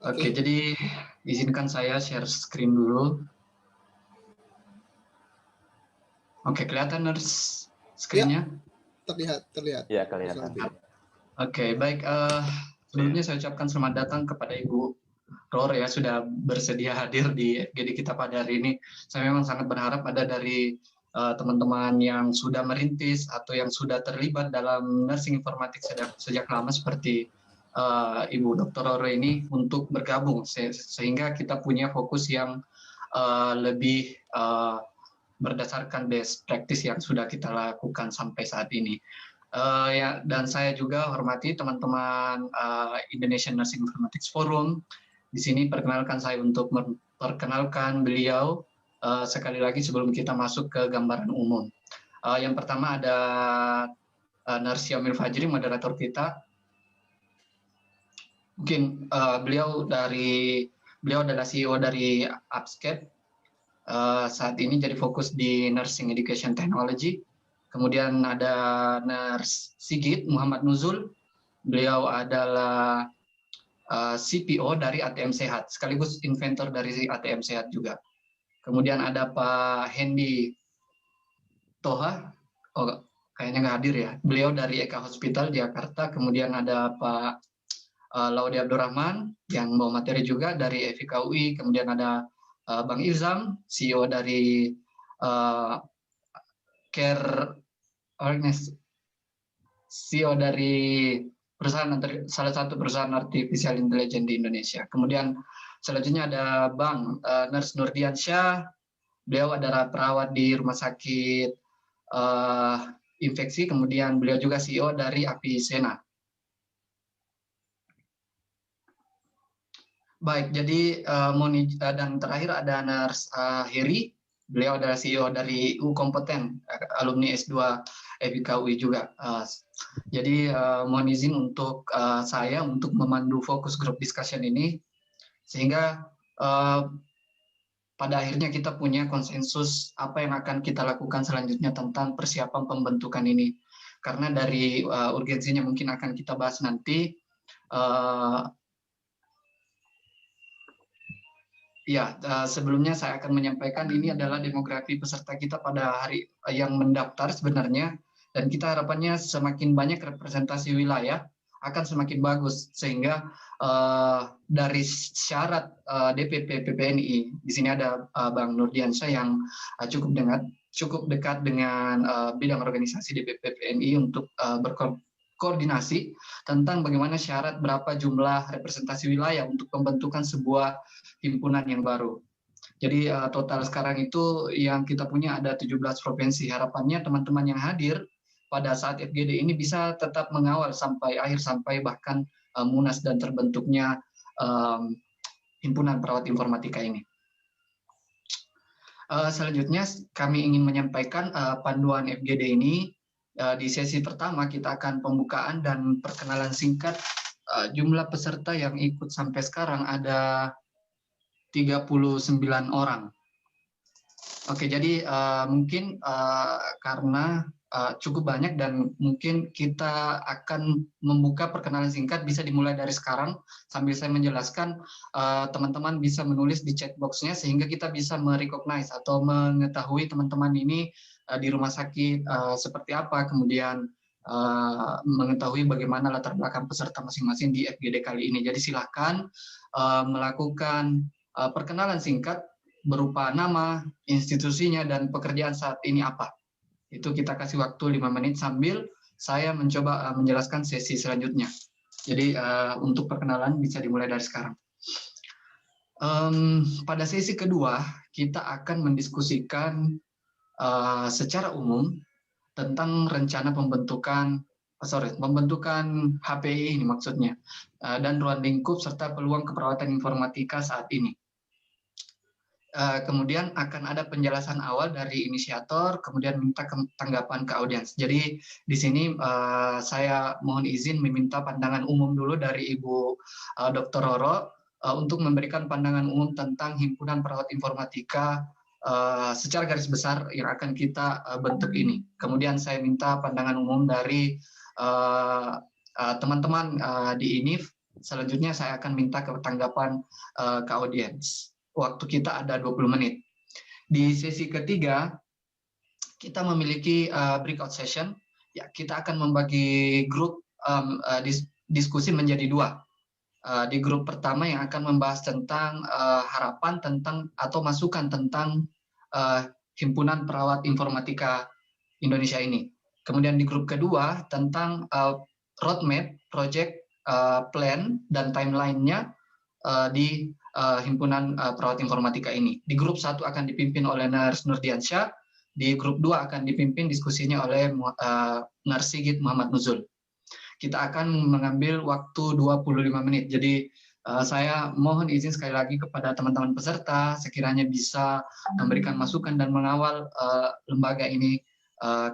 Oke, jadi izinkan saya share screen dulu. Oke, kelihatan screen-nya? Terlihat. Ya, kelihatan. Oke, baik. Sebelumnya saya ucapkan selamat datang kepada Ibu Roro ya, sudah bersedia hadir di FGD kita pada hari ini. Saya memang sangat berharap ada dari teman-teman yang sudah merintis atau yang sudah terlibat dalam nursing informatik sejak lama seperti Ibu Dr. Roro ini untuk bergabung sehingga kita punya fokus yang lebih berdasarkan best practice yang sudah kita lakukan sampai saat ini. Ya, dan saya juga hormati teman-teman Indonesian Nursing Informatics Forum. Di sini perkenalkan saya untuk memperkenalkan beliau sekali lagi sebelum kita masuk ke gambaran umum. Yang pertama ada Nurse Syamil Fajri, moderator kita. Mungkin beliau adalah CEO dari Upscape. Saat ini jadi fokus di Nursing Education Technology. Kemudian ada Nurse Sigit Muhammad Nuzul, beliau adalah CPO dari ATM Sehat, sekaligus inventor dari ATM Sehat juga. Kemudian ada Pak Hendy Toha, kayaknya nggak hadir ya, beliau dari Eka Hospital Jakarta. Kemudian ada Pak Laude Abdurrahman yang bawa materi juga dari FIKUI. Kemudian ada Bang Ilzam, CEO dari Care CEO dari salah satu perusahaan artificial intelligence di Indonesia. Kemudian selanjutnya ada Bang Nurse Nurdiansyah, beliau adalah perawat di rumah sakit infeksi, kemudian beliau juga CEO dari API Sena. Baik, jadi dan terakhir ada Nurse Heri, beliau adalah CEO dari U Kompeten, alumni S2 FIKUI juga. Jadi mohon izin untuk saya untuk memandu fokus group discussion ini, sehingga pada akhirnya kita punya konsensus apa yang akan kita lakukan selanjutnya tentang persiapan pembentukan ini. Karena dari urgensinya mungkin akan kita bahas nanti. Ya, sebelumnya saya akan menyampaikan ini adalah demografi peserta kita pada hari yang mendaftar sebenarnya, dan kita harapannya semakin banyak representasi wilayah akan semakin bagus, sehingga dari syarat DPP PPNI, di sini ada Bang Nurdiansyah yang cukup dekat dengan bidang organisasi DPP PPNI untuk berkoordinasi tentang bagaimana syarat berapa jumlah representasi wilayah untuk pembentukan sebuah himpunan yang baru. Jadi total sekarang itu yang kita punya ada 17 provinsi. Harapannya teman-teman yang hadir pada saat FGD ini bisa tetap mengawal sampai akhir, sampai bahkan munas dan terbentuknya himpunan perawat informatika ini. Selanjutnya kami ingin menyampaikan panduan FGD ini. Di sesi pertama kita akan pembukaan dan perkenalan singkat. Jumlah peserta yang ikut sampai sekarang ada 39 orang. Oke, jadi mungkin karena cukup banyak dan mungkin kita akan membuka perkenalan singkat, bisa dimulai dari sekarang sambil saya menjelaskan, teman-teman bisa menulis di chat box-nya sehingga kita bisa merecognize atau mengetahui teman-teman ini di rumah sakit seperti apa, kemudian mengetahui bagaimana latar belakang peserta masing-masing di FGD kali ini. Jadi silakan melakukan perkenalan singkat berupa nama, institusinya, dan pekerjaan saat ini apa. Itu kita kasih waktu 5 menit sambil saya mencoba menjelaskan sesi selanjutnya. Jadi untuk perkenalan bisa dimulai dari sekarang. Pada sesi kedua, kita akan mendiskusikan secara umum tentang rencana pembentukan HPI ini maksudnya, dan ruang lingkup serta peluang keperawatan informatika saat ini. Kemudian akan ada penjelasan awal dari inisiator, kemudian minta tanggapan ke audiens. Jadi di sini saya mohon izin meminta pandangan umum dulu dari Ibu Dr. Roro untuk memberikan pandangan umum tentang himpunan perawat informatika secara garis besar yang akan kita bentuk ini. Kemudian saya minta pandangan umum dari teman-teman di INIF Selanjutnya saya akan minta ke tanggapan ke audiens. Waktu kita ada 20 menit. Di sesi ketiga, kita memiliki breakout session. Ya, kita akan membagi grup diskusi menjadi dua. Di grup pertama yang akan membahas tentang harapan tentang atau masukan tentang Himpunan Perawat Informatika Indonesia ini. Kemudian di grup kedua tentang roadmap, project, plan, dan timeline-nya di Himpunan Perawat Informatika ini. Di grup 1 akan dipimpin oleh Nurs Nurdiansyah, di grup 2 akan dipimpin diskusinya oleh Nurs Sigit Muhammad Nuzul. Kita akan mengambil waktu 25 menit. Jadi saya mohon izin sekali lagi kepada teman-teman peserta, sekiranya bisa memberikan masukan dan mengawal lembaga ini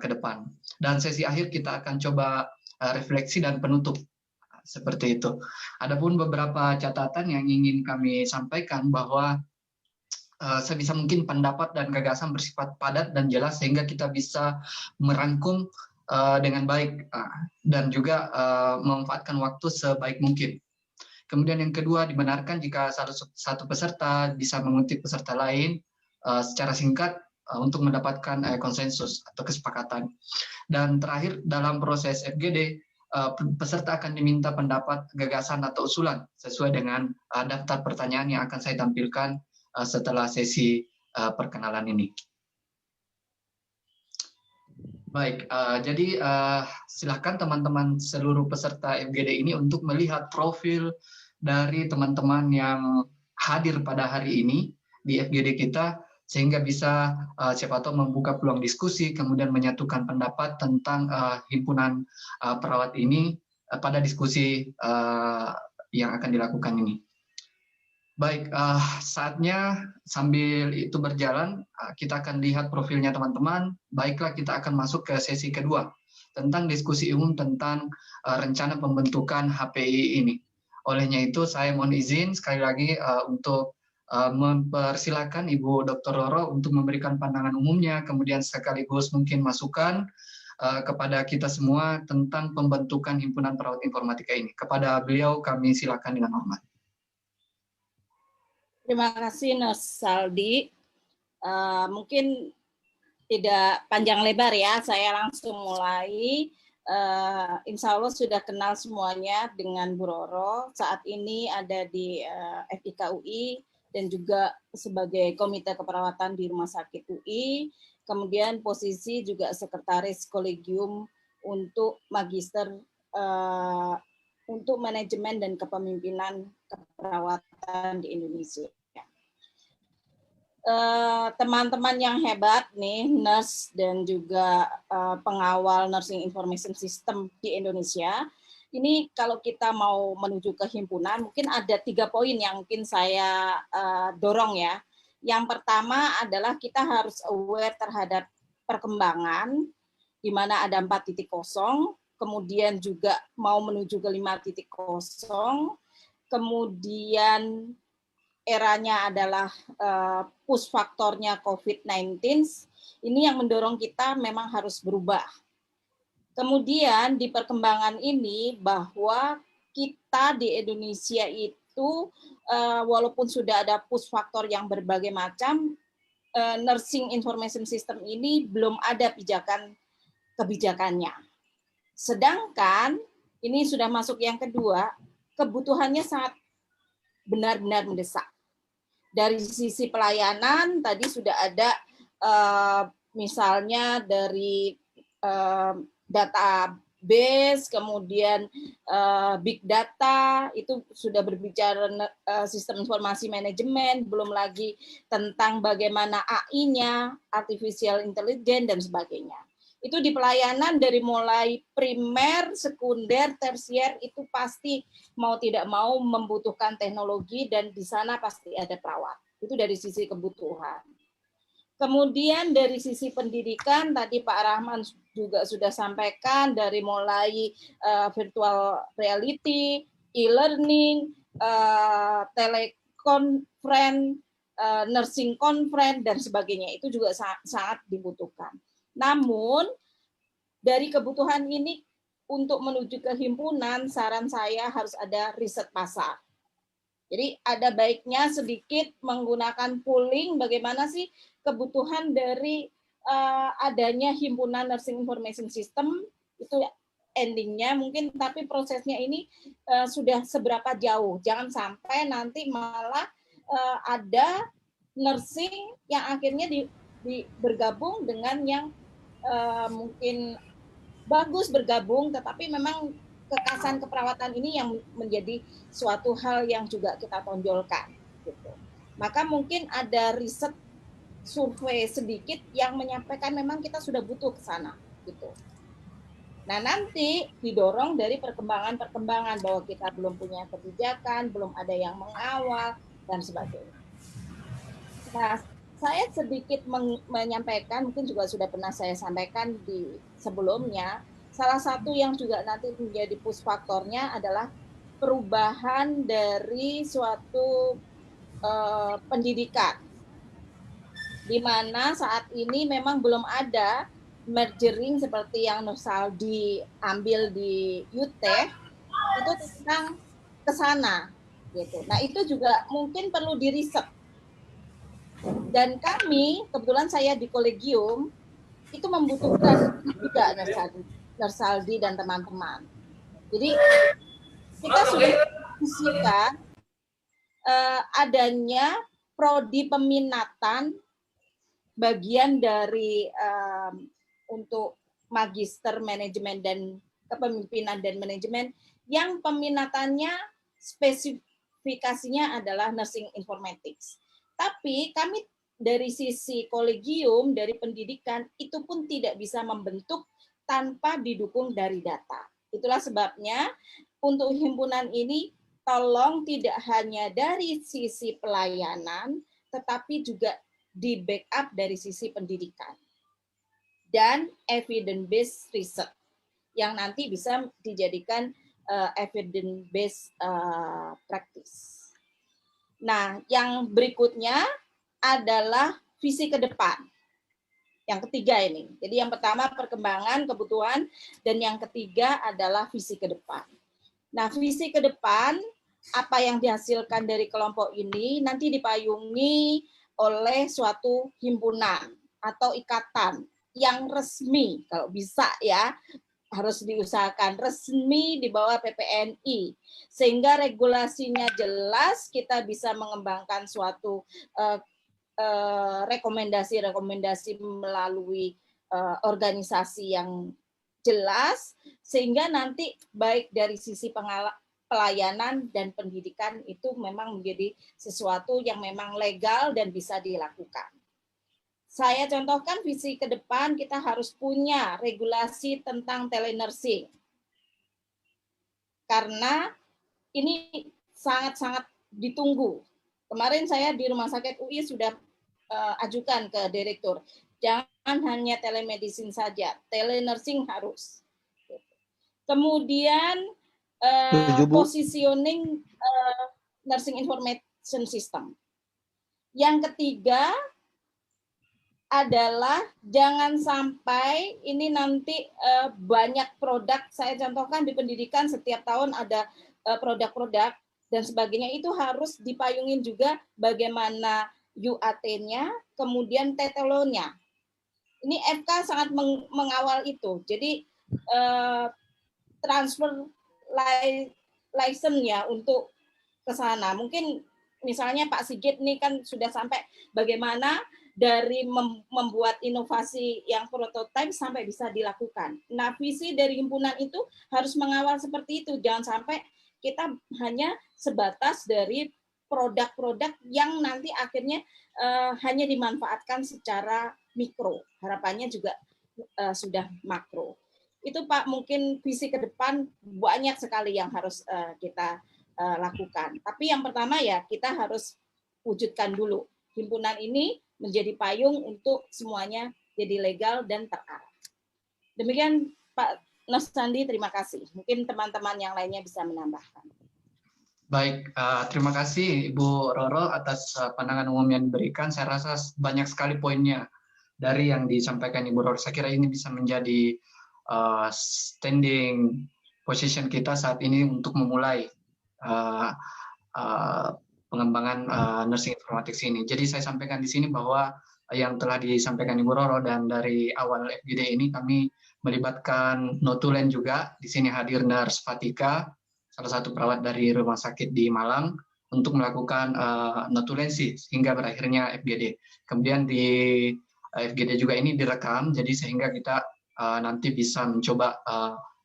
ke depan. Dan sesi akhir kita akan coba refleksi dan penutup. Seperti itu. Adapun beberapa catatan yang ingin kami sampaikan bahwa sebisa mungkin pendapat dan gagasan bersifat padat dan jelas sehingga kita bisa merangkum dengan baik dan juga memanfaatkan waktu sebaik mungkin. Kemudian yang kedua, dibenarkan jika satu peserta bisa mengutip peserta lain secara singkat untuk mendapatkan konsensus atau kesepakatan. Dan terakhir, dalam proses FGD, peserta akan diminta pendapat, gagasan atau usulan sesuai dengan daftar pertanyaan yang akan saya tampilkan setelah sesi perkenalan ini. Baik, jadi silakan teman-teman seluruh peserta FGD ini untuk melihat profil dari teman-teman yang hadir pada hari ini di FGD kita, sehingga bisa siapa tahu membuka peluang diskusi, kemudian menyatukan pendapat tentang himpunan perawat ini pada diskusi yang akan dilakukan ini. Baik, saatnya sambil itu berjalan, kita akan lihat profilnya teman-teman. Baiklah, kita akan masuk ke sesi kedua, tentang diskusi umum tentang rencana pembentukan HPI ini. Olehnya itu, saya mohon izin sekali lagi untuk mempersilakan Ibu Dr. Roro untuk memberikan pandangan umumnya, kemudian sekaligus mungkin masukan kepada kita semua tentang pembentukan Himpunan Perawat Informatika ini. Kepada beliau, kami silakan dengan hormat. Terima kasih, Nurs Saldi. Mungkin tidak panjang lebar ya, saya langsung mulai. Insya Allah sudah kenal semuanya dengan Bu Roro. Saat ini ada di FIK UI dan juga sebagai Komite Keperawatan di Rumah Sakit UI. Kemudian posisi juga Sekretaris Kolegium untuk Magister untuk Manajemen dan Kepemimpinan Keperawatan di Indonesia. Teman-teman yang hebat nih, nurse dan juga pengawal Nursing Information System di Indonesia, ini kalau kita mau menuju ke himpunan, mungkin ada 3 poin yang mungkin saya dorong ya. Yang pertama adalah kita harus aware terhadap perkembangan, di mana ada 4.0, kemudian juga mau menuju ke 5.0, kemudian eranya adalah push faktornya COVID-19, ini yang mendorong kita memang harus berubah. Kemudian di perkembangan ini bahwa kita di Indonesia itu walaupun sudah ada push faktor yang berbagai macam, Nursing Information System ini belum ada kebijakannya. Sedangkan ini sudah masuk yang kedua, kebutuhannya sangat benar-benar mendesak. Dari sisi pelayanan tadi sudah ada misalnya dari database, kemudian big data, itu sudah berbicara sistem informasi manajemen, belum lagi tentang bagaimana AI-nya, artificial intelligence dan sebagainya. Itu di pelayanan dari mulai primer, sekunder, tersier itu pasti mau tidak mau membutuhkan teknologi dan di sana pasti ada perawat. Itu dari sisi kebutuhan. Kemudian dari sisi pendidikan tadi Pak Rahman juga sudah sampaikan dari mulai virtual reality, e-learning, telekonferensi, nursing conference dan sebagainya itu juga sangat dibutuhkan. Namun dari kebutuhan ini untuk menuju ke himpunan, saran saya harus ada riset pasar. Jadi ada baiknya sedikit menggunakan pooling, bagaimana sih kebutuhan dari adanya himpunan Nursing Information System, itu endingnya mungkin, tapi prosesnya ini sudah seberapa jauh. Jangan sampai nanti malah ada nursing yang akhirnya bergabung dengan yang mungkin bagus bergabung, tetapi memang kekasan keperawatan ini yang menjadi suatu hal yang juga kita tonjolkan. Gitu. Maka mungkin ada riset survei sedikit yang menyampaikan memang kita sudah butuh ke sana. Gitu. Nah nanti didorong dari perkembangan bahwa kita belum punya kebijakan, belum ada yang mengawal, dan sebagainya. Nah, saya sedikit menyampaikan, mungkin juga sudah pernah saya sampaikan di sebelumnya, salah satu yang juga nanti menjadi push faktornya adalah perubahan dari suatu pendidikan, di mana saat ini memang belum ada mergering seperti yang Nursaldi ambil di UTEH, itu tentang ke sana. Gitu. Nah itu juga mungkin perlu diriset. Dan kami, kebetulan saya di kolegium, itu membutuhkan juga Nursaldi dan teman-teman. Jadi kita sudah diskusikan adanya prodi peminatan bagian dari untuk magister manajemen dan kepemimpinan dan manajemen yang peminatannya spesifikasinya adalah nursing informatics. Tapi kami dari sisi kolegium, dari pendidikan, itu pun tidak bisa membentuk tanpa didukung dari data. Itulah sebabnya untuk himpunan ini tolong tidak hanya dari sisi pelayanan, tetapi juga di backup dari sisi pendidikan. Dan evidence-based research yang nanti bisa dijadikan evidence-based practice. Nah, yang berikutnya adalah visi ke depan. Yang ketiga ini. Jadi yang pertama perkembangan, kebutuhan, dan yang ketiga adalah visi ke depan. Nah, visi ke depan, apa yang dihasilkan dari kelompok ini nanti dipayungi oleh suatu himpunan atau ikatan yang resmi, kalau bisa ya, harus diusahakan resmi di bawah PPNI, sehingga regulasinya jelas, kita bisa mengembangkan suatu rekomendasi-rekomendasi melalui organisasi yang jelas, sehingga nanti baik dari sisi pelayanan dan pendidikan itu memang menjadi sesuatu yang memang legal dan bisa dilakukan. Saya contohkan visi ke depan, kita harus punya regulasi tentang telenursing. Karena ini sangat-sangat ditunggu. Kemarin saya di Rumah Sakit UI sudah ajukan ke direktur. Jangan hanya telemedicine saja, telenursing harus. Kemudian positioning nursing information system. Yang ketiga adalah jangan sampai ini nanti banyak produk, saya contohkan di pendidikan setiap tahun ada produk-produk dan sebagainya, itu harus dipayungin juga bagaimana UAT-nya, kemudian TTLO-nya. Ini FK sangat mengawal itu, jadi transfer license ya untuk ke sana. Mungkin misalnya Pak Sigit nih kan sudah sampai bagaimana dari membuat inovasi yang prototipe sampai bisa dilakukan. Nah, visi dari himpunan itu harus mengawal seperti itu. Jangan sampai kita hanya sebatas dari produk-produk yang nanti akhirnya hanya dimanfaatkan secara mikro. Harapannya juga sudah makro. Itu Pak, mungkin visi ke depan banyak sekali yang harus kita lakukan. Tapi yang pertama ya kita harus wujudkan dulu. Himpunan ini menjadi payung untuk semuanya jadi legal dan terarah. Demikian Pak Nursaldi, terima kasih. Mungkin teman-teman yang lainnya bisa menambahkan. Baik, terima kasih Ibu Roro atas pandangan umum yang diberikan. Saya rasa banyak sekali poinnya dari yang disampaikan Ibu Roro. Saya kira ini bisa menjadi standing position kita saat ini untuk memulai pengembangan nursing informatics ini. Jadi saya sampaikan di sini bahwa yang telah disampaikan Ibu Roro dan dari awal FGD ini kami melibatkan notulen juga. Di sini hadir Nurse Fatika, salah satu perawat dari rumah sakit di Malang, untuk melakukan notulensi hingga berakhirnya FGD. Kemudian di FGD juga ini direkam, jadi sehingga kita nanti bisa mencoba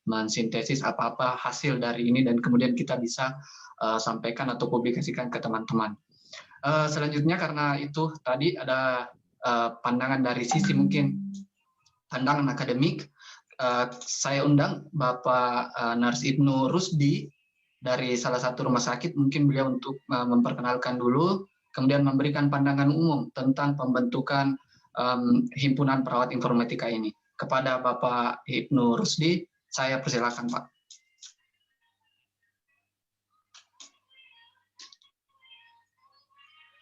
mensintesis apa-apa hasil dari ini dan kemudian kita bisa sampaikan atau publikasikan ke teman-teman. Selanjutnya karena itu tadi ada pandangan dari sisi mungkin pandangan akademik, saya undang Bapak Nars Ibnu Rusdi dari salah satu rumah sakit, mungkin beliau untuk memperkenalkan dulu, kemudian memberikan pandangan umum tentang pembentukan himpunan perawat informatika ini. Kepada Bapak Ibnu Rusdi, saya persilakan Pak.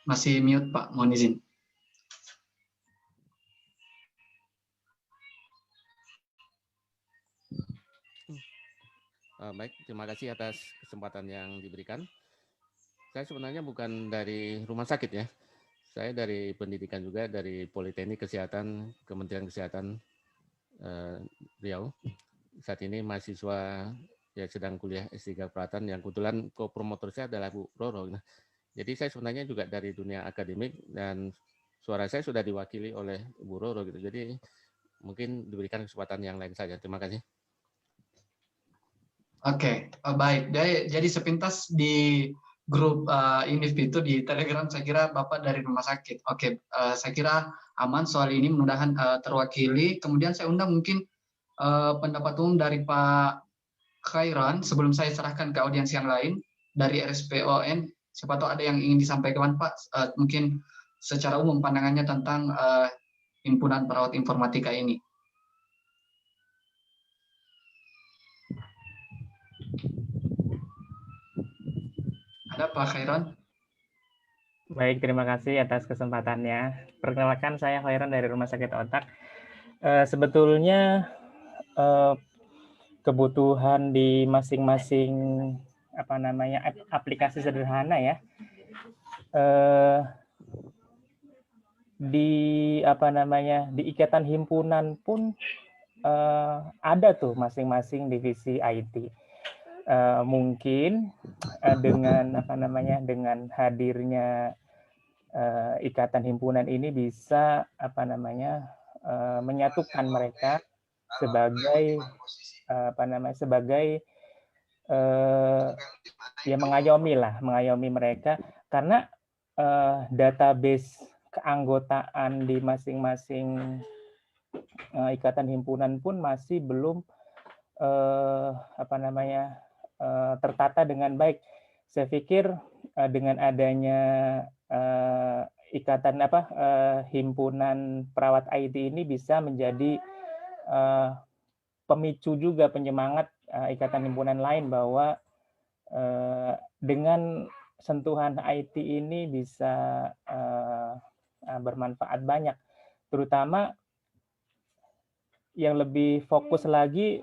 Masih mute Pak, mohon izin. Baik, terima kasih atas kesempatan yang diberikan. Saya sebenarnya bukan dari rumah sakit ya. Saya dari pendidikan juga, dari Politeknik Kesehatan, Kementerian Kesehatan Riau. Saat ini mahasiswa ya sedang kuliah S3 Perawatan yang kebetulan co-promotor saya adalah Bu Roro. Nah, jadi saya sebenarnya juga dari dunia akademik dan suara saya sudah diwakili oleh Bu Roro gitu. Jadi mungkin diberikan kesempatan yang lain saja. Terima kasih. Oke, baik. Jadi sepintas di grup INIF itu di Telegram, saya kira Bapak dari rumah sakit. Oke, saya kira aman soal ini, mudah-mudahan terwakili. Kemudian saya undang mungkin pendapat umum dari Pak Khairan, sebelum saya serahkan ke audiens yang lain, dari RSPON, siapa tahu ada yang ingin disampaikan Pak, mungkin secara umum pandangannya tentang himpunan perawat informatika ini. Ada Pak Khairan? Baik, terima kasih atas kesempatannya. Perkenalkan, saya Khairan dari Rumah Sakit Otak. Sebetulnya kebutuhan di masing-masing aplikasi sederhana ya, di ikatan himpunan pun ada tuh masing-masing divisi IT. Mungkin dengan dengan hadirnya ikatan himpunan ini bisa menyatukan mereka sebagai ya mengayomi mereka, karena database keanggotaan di masing-masing ikatan himpunan pun masih belum tertata dengan baik. Saya pikir dengan adanya ikatan himpunan perawat IT ini bisa menjadi pemicu juga, penyemangat ikatan himpunan lain bahwa dengan sentuhan IT ini bisa bermanfaat banyak, terutama yang lebih fokus lagi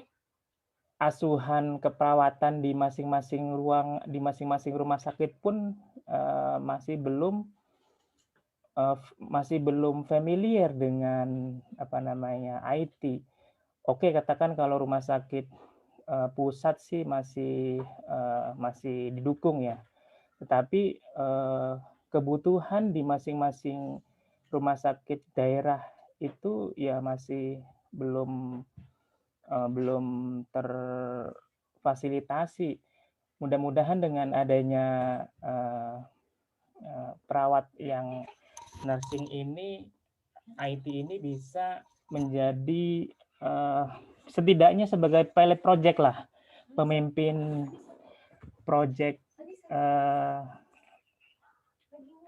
asuhan keperawatan di masing-masing ruang, di masing-masing rumah sakit pun masih belum familiar dengan IT. Oke, katakan kalau rumah sakit pusat sih masih didukung ya, tetapi kebutuhan di masing-masing rumah sakit daerah itu ya masih belum terfasilitasi. Mudah-mudahan dengan adanya perawat yang nursing ini, IT ini bisa menjadi setidaknya sebagai pilot project lah, pemimpin project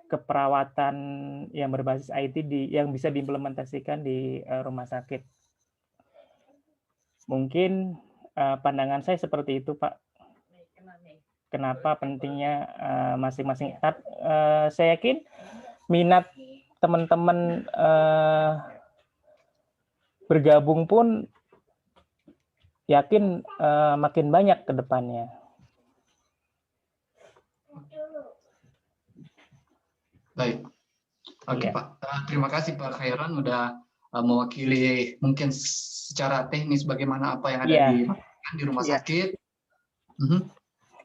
keperawatan yang berbasis IT yang bisa diimplementasikan di rumah sakit. Mungkin pandangan saya seperti itu, Pak. Kenapa pentingnya masing-masing. Saya yakin minat teman-teman bergabung pun yakin makin banyak ke depannya. Baik. Oke, Iya. Pak. Terima kasih Pak Khairan udah mewakili mungkin secara teknis bagaimana apa yang ada Iya. di rumah Iya. sakit.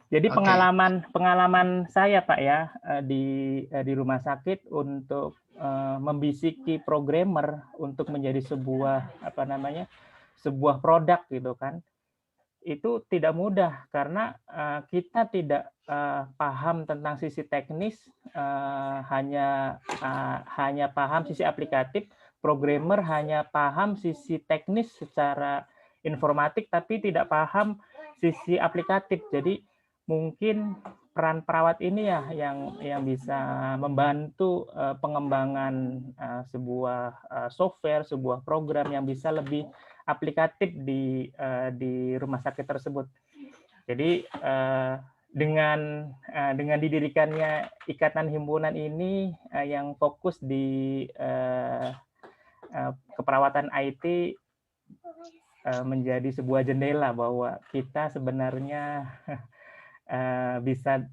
Jadi Oke. pengalaman saya Pak ya di rumah sakit untuk membisiki programmer untuk menjadi sebuah produk gitu kan, itu tidak mudah karena kita tidak paham tentang sisi teknis, hanya paham sisi aplikatif. Programmer hanya paham sisi teknis secara informatik tapi tidak paham sisi aplikatif. Jadi mungkin peran perawat ini ya yang bisa membantu pengembangan sebuah software, sebuah program yang bisa lebih aplikatif di rumah sakit tersebut. Jadi dengan didirikannya Ikatan Himpunan ini yang fokus di keperawatan IT menjadi sebuah jendela bahwa kita sebenarnya bisa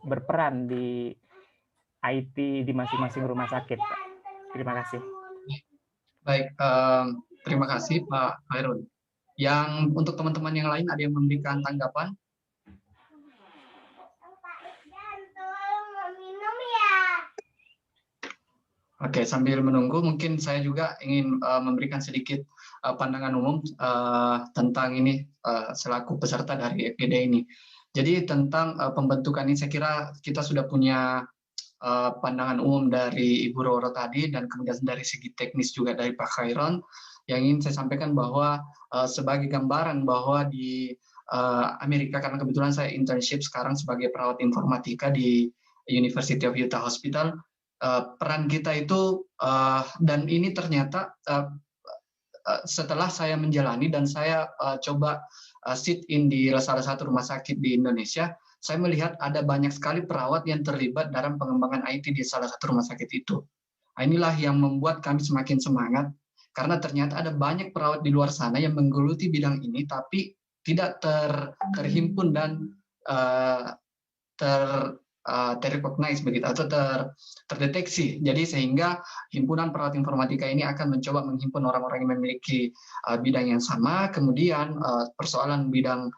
berperan di IT di masing-masing rumah sakit. Terima kasih. Baik, terima kasih Pak Khairun. Yang untuk teman-teman yang lain ada yang memberikan tanggapan? Oke, sambil menunggu mungkin saya juga ingin memberikan sedikit pandangan umum tentang ini selaku peserta dari FGD ini. Jadi tentang pembentukan ini saya kira kita sudah punya pandangan umum dari Ibu Roro tadi dan kemudian dari segi teknis juga dari Pak Khairon. Yang ingin saya sampaikan bahwa sebagai gambaran bahwa di Amerika, karena kebetulan saya internship sekarang sebagai perawat informatika di University of Utah Hospital, peran kita itu dan ini ternyata setelah saya menjalani dan saya coba sit in di salah satu rumah sakit di Indonesia, saya melihat ada banyak sekali perawat yang terlibat dalam pengembangan IT di salah satu rumah sakit itu. Inilah yang membuat kami semakin semangat karena ternyata ada banyak perawat di luar sana yang menggeluti bidang ini tapi tidak terhimpun dan terrecognize begitu atau terdeteksi. Jadi sehingga himpunan perawat informatika ini akan mencoba menghimpun orang-orang yang memiliki bidang yang sama, kemudian persoalan bidang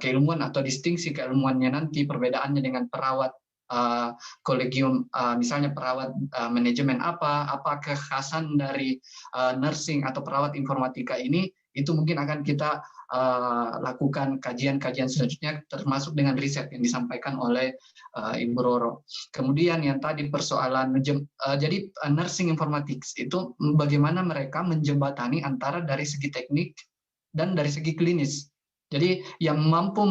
keilmuan atau distingsi keilmuannya nanti perbedaannya dengan perawat kolegium, misalnya perawat manajemen apa kekhasan dari nursing atau perawat informatika ini, itu mungkin akan kita lakukan kajian-kajian selanjutnya termasuk dengan riset yang disampaikan oleh Ibu Roro. Kemudian yang tadi persoalan jadi nursing informatics itu bagaimana mereka menjembatani antara dari segi teknik dan dari segi klinis. Jadi yang mampu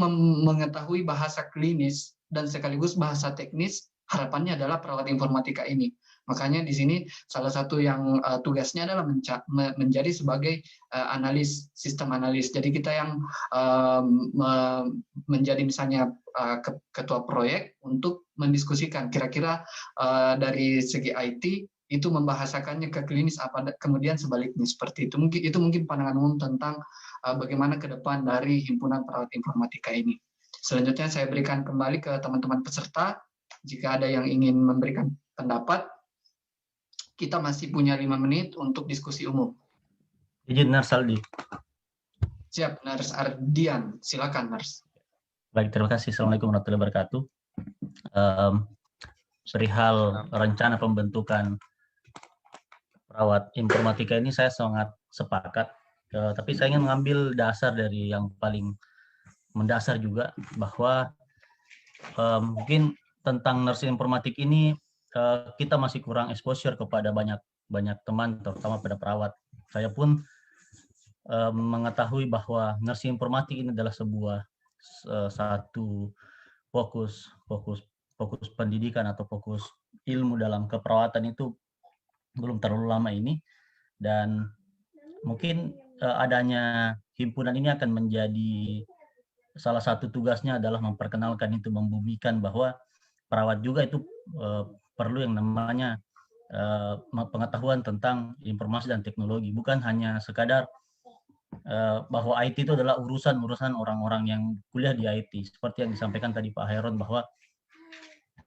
mengetahui bahasa klinis dan sekaligus bahasa teknis harapannya adalah perawat informatika ini. Makanya di sini salah satu yang tugasnya adalah menjadi sebagai analis, sistem analis. Jadi kita yang menjadi misalnya ketua proyek untuk mendiskusikan kira-kira dari segi IT itu membahasakannya ke klinis apa, kemudian sebaliknya seperti itu. Itu mungkin pandangan umum tentang bagaimana ke depan dari himpunan perawat informatika ini. Selanjutnya saya berikan kembali ke teman-teman peserta. Jika ada yang ingin memberikan pendapat, kita masih punya 5 menit untuk diskusi umum. Izin Nars Aldi. Siap, Nars Ardian. Silakan, Nars. Baik, terima kasih. Assalamualaikum warahmatullahi wabarakatuh. Perihal rencana pembentukan perawat informatika ini saya sangat sepakat. Tapi saya ingin mengambil dasar dari yang paling mendasar juga, bahwa mungkin tentang nursing informatik ini kita masih kurang exposure kepada banyak teman, terutama pada perawat. Saya pun mengetahui bahwa nursing informatik ini adalah sebuah satu fokus pendidikan atau fokus ilmu dalam keperawatan itu belum terlalu lama ini, dan mungkin adanya himpunan ini akan menjadi salah satu tugasnya adalah memperkenalkan itu, membumikan bahwa perawat juga itu perlu yang namanya pengetahuan tentang informasi dan teknologi, bukan hanya sekadar bahwa IT itu adalah urusan orang-orang yang kuliah di IT. Seperti yang disampaikan tadi Pak Heron, bahwa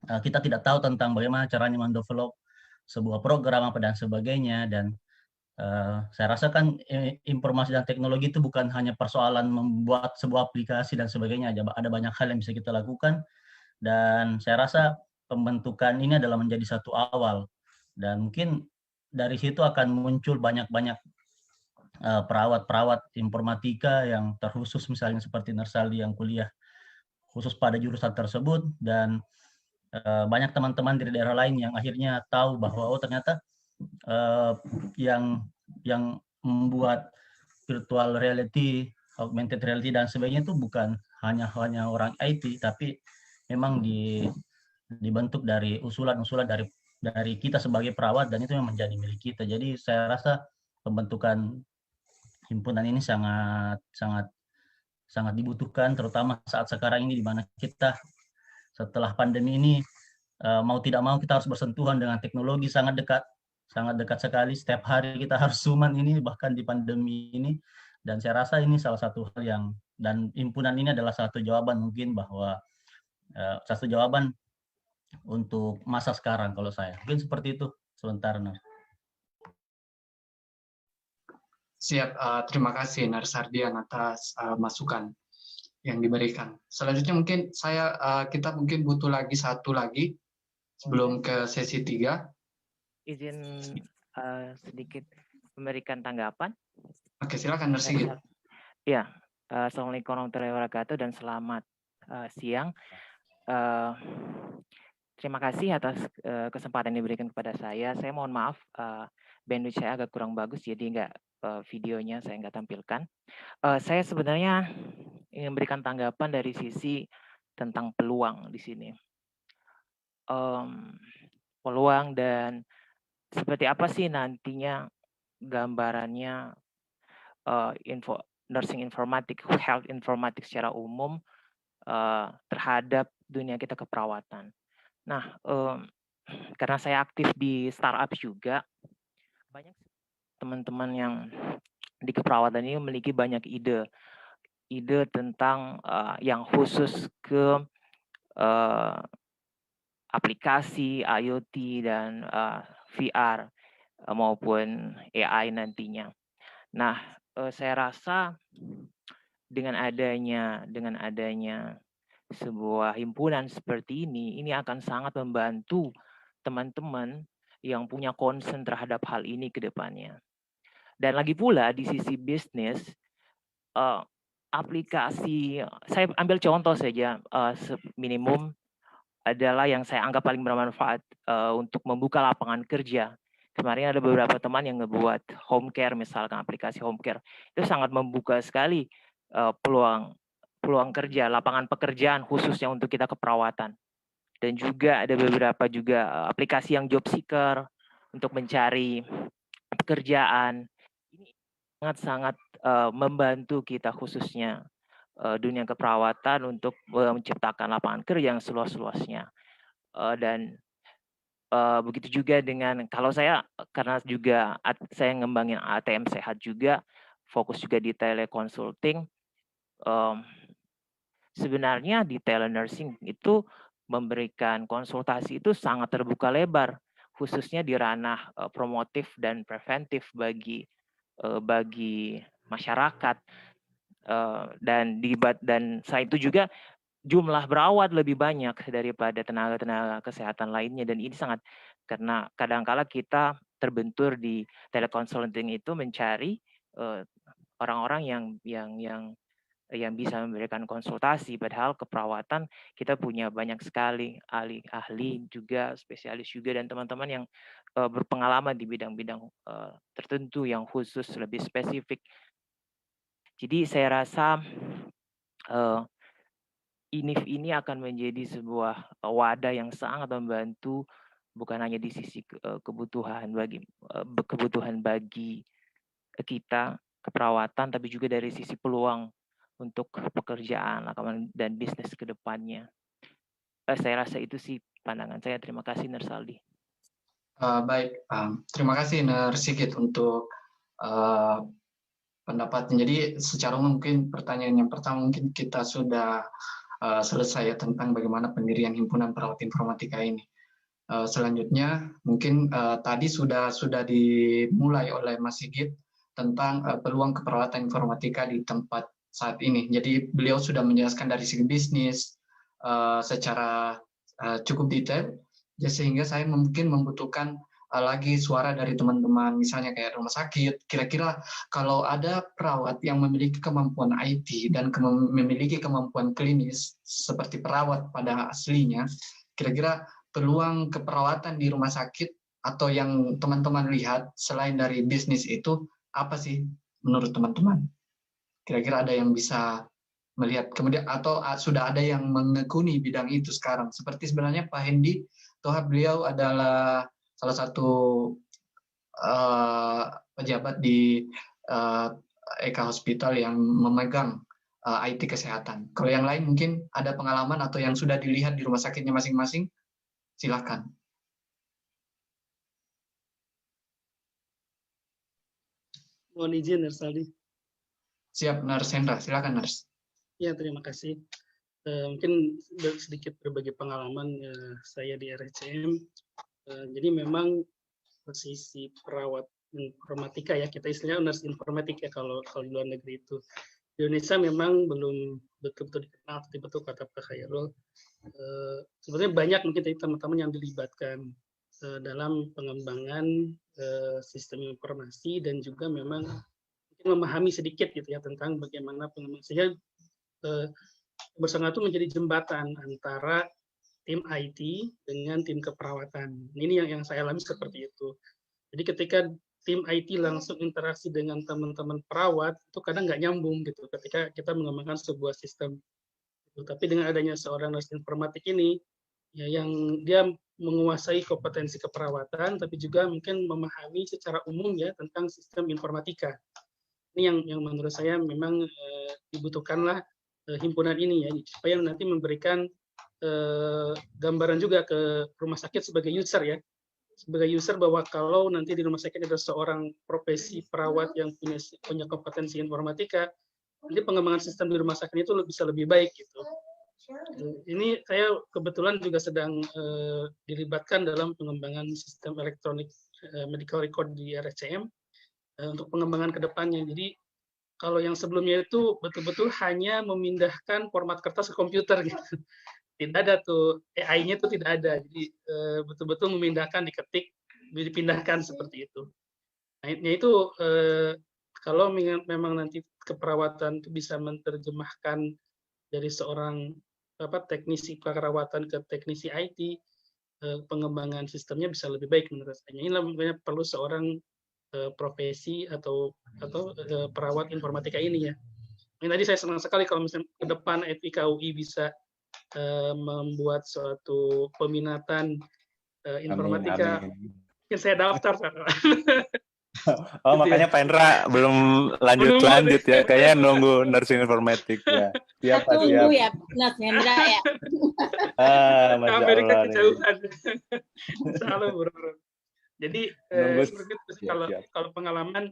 kita tidak tahu tentang bagaimana caranya mendevelop sebuah program apa dan sebagainya. Dan saya rasa kan informasi dan teknologi itu bukan hanya persoalan membuat sebuah aplikasi dan sebagainya, ada banyak hal yang bisa kita lakukan. Dan saya rasa pembentukan ini adalah menjadi satu awal, dan mungkin dari situ akan muncul banyak-banyak perawat-perawat informatika yang terkhusus, misalnya seperti Nersaldi yang kuliah khusus pada jurusan tersebut, dan banyak teman-teman dari daerah lain yang akhirnya tahu bahwa oh ternyata yang membuat virtual reality, augmented reality dan sebagainya itu bukan hanya orang IT, tapi memang dibentuk dari usulan-usulan dari kita sebagai perawat, dan itu memang menjadi milik kita. Jadi saya rasa pembentukan himpunan ini sangat dibutuhkan, terutama saat sekarang ini di mana kita setelah pandemi ini mau tidak mau kita harus bersentuhan dengan teknologi sangat dekat sekali. Setiap hari kita harus Zooman ini, bahkan di pandemi ini. Dan saya rasa ini salah satu hal yang, dan himpunan ini adalah satu jawaban mungkin, bahwa satu jawaban untuk masa sekarang kalau saya. Mungkin seperti itu sebentar, Nar. Siap, terima kasih Narsardian atas masukan yang diberikan. Selanjutnya mungkin kita mungkin butuh satu lagi sebelum ke sesi 3. Izin sedikit memberikan tanggapan. Oke, silakan Narsigit. Ya, Assalamualaikum warahmatullahi wabarakatuh dan selamat siang. Terima kasih atas kesempatan yang diberikan kepada saya. Saya mohon maaf, bandwidth saya agak kurang bagus, jadi videonya saya nggak tampilkan. Saya sebenarnya ingin memberikan tanggapan dari sisi tentang peluang di sini. Peluang dan seperti apa sih nantinya gambarannya nursing informatik, health informatik secara umum terhadap dunia kita keperawatan. Nah, karena saya aktif di startup juga, banyak teman-teman yang di keperawatan ini memiliki banyak ide tentang yang khusus ke aplikasi IoT dan VR maupun AI nantinya. Nah, saya rasa dengan adanya sebuah himpunan seperti ini akan sangat membantu teman-teman yang punya concern terhadap hal ini ke depannya. Dan lagi pula di sisi bisnis, aplikasi, saya ambil contoh saja, minimum adalah yang saya anggap paling bermanfaat untuk membuka lapangan kerja. Kemarin ada beberapa teman yang ngebuat home care, misalkan aplikasi home care. Itu sangat membuka sekali peluang kerja, lapangan pekerjaan khususnya untuk kita keperawatan. Dan juga ada beberapa juga aplikasi yang job seeker untuk mencari pekerjaan. Ini sangat-sangat membantu kita khususnya dunia keperawatan untuk menciptakan lapangan kerja yang seluas-luasnya. Dan begitu juga dengan, kalau saya, karena juga saya ngembangin ATM Sehat juga, fokus juga di teleconsulting, sebenarnya di telenursing itu memberikan konsultasi itu sangat terbuka lebar, khususnya di ranah promotif dan preventif bagi masyarakat. Dan selain itu juga jumlah berawat lebih banyak daripada tenaga kesehatan lainnya, dan ini sangat, karena kadang-kala kita terbentur di teleconsulting itu mencari orang-orang yang bisa memberikan konsultasi, padahal keperawatan kita punya banyak sekali ahli juga, spesialis juga, dan teman-teman yang berpengalaman di bidang-bidang tertentu yang khusus lebih spesifik. Jadi saya rasa ini akan menjadi sebuah wadah yang sangat membantu, bukan hanya di sisi kebutuhan bagi kita keperawatan, tapi juga dari sisi peluang untuk pekerjaan dan bisnis ke depannya. Saya rasa itu sih pandangan saya. Terima kasih, Nersaldi. Baik, terima kasih Nurse Sigit untuk pendapatnya. Jadi secara umum mungkin pertanyaan yang pertama mungkin kita sudah selesai ya tentang bagaimana pendirian himpunan perawat informatika ini. Selanjutnya mungkin tadi sudah dimulai oleh Mas Sigit tentang peluang keperawatan informatika di tempat saat ini. Jadi beliau sudah menjelaskan dari segi bisnis secara cukup detail, ya, sehingga saya mungkin membutuhkan lagi suara dari teman-teman, misalnya kayak rumah sakit. Kira-kira kalau ada perawat yang memiliki kemampuan IT dan memiliki kemampuan klinis seperti perawat pada aslinya, kira-kira peluang keperawatan di rumah sakit atau yang teman-teman lihat selain dari bisnis itu apa sih menurut teman-teman? Kira-kira ada yang bisa melihat kemudian atau sudah ada yang menekuni bidang itu sekarang? Seperti sebenarnya Pak Hendi Toha, beliau adalah salah satu pejabat di Eka Hospital yang memegang IT kesehatan. Kalau yang lain mungkin ada pengalaman atau yang sudah dilihat di rumah sakitnya masing-masing, silakan. Mohon izin, Nurse Aldi. Siap, Nurse Hendra. Silakan, Nurse. Ya, terima kasih. Mungkin sedikit berbagi pengalaman saya di RSCM. Jadi memang posisi perawat informatika ya, kita istilahnya nurse informatik ya kalau di luar negeri itu. Di Indonesia memang belum betul-betul dikenal, seperti betul kata Pak Khairul. Sebenarnya banyak mungkin teman-teman yang dilibatkan dalam pengembangan sistem informasi dan juga memang mungkin memahami sedikit gitu ya tentang bagaimana pengembangan. Sehingga bersama itu menjadi jembatan antara tim IT dengan tim keperawatan. Ini yang saya alami seperti itu. Jadi ketika tim IT langsung interaksi dengan teman-teman perawat, itu kadang nggak nyambung gitu ketika kita mengembangkan sebuah sistem. Tapi dengan adanya seorang nurse informatik ini, ya, yang dia menguasai kompetensi keperawatan, tapi juga mungkin memahami secara umum ya tentang sistem informatika. Ini yang menurut saya memang dibutuhkanlah himpunan ini ya, supaya nanti memberikan gambaran juga ke rumah sakit sebagai user ya, sebagai user bahwa kalau nanti di rumah sakit ada seorang profesi perawat yang punya kompetensi informatika, nanti pengembangan sistem di rumah sakit itu bisa lebih baik gitu. Ini saya kebetulan juga sedang dilibatkan dalam pengembangan sistem elektronik medical record di RSCM untuk pengembangan ke depannya. Jadi kalau yang sebelumnya itu betul-betul hanya memindahkan format kertas ke komputer gitu. Tidak ada tuh AI-nya itu tidak ada, jadi betul-betul memindahkan, diketik, dipindahkan seperti itu. Nah itu kalau memang nanti keperawatan itu bisa menerjemahkan dari seorang teknisi keperawatan ke teknisi IT, pengembangan sistemnya bisa lebih baik menurut saya. Ini makanya perlu seorang profesi atau perawat informatika ini ya. Ini tadi saya senang sekali kalau misalnya ke depan FIK UI bisa membuat suatu peminatan informatika. Mungkin saya daftar. Oh, makanya Pak Hendra belum lanjut ya. Kayaknya nunggu nursing informatik ya. Siap, Pak, siap. Tunggu ya, Mas Hendra ya. Masya Amerika Allah kejauhan. Salah, bro. Jadi kalau pengalaman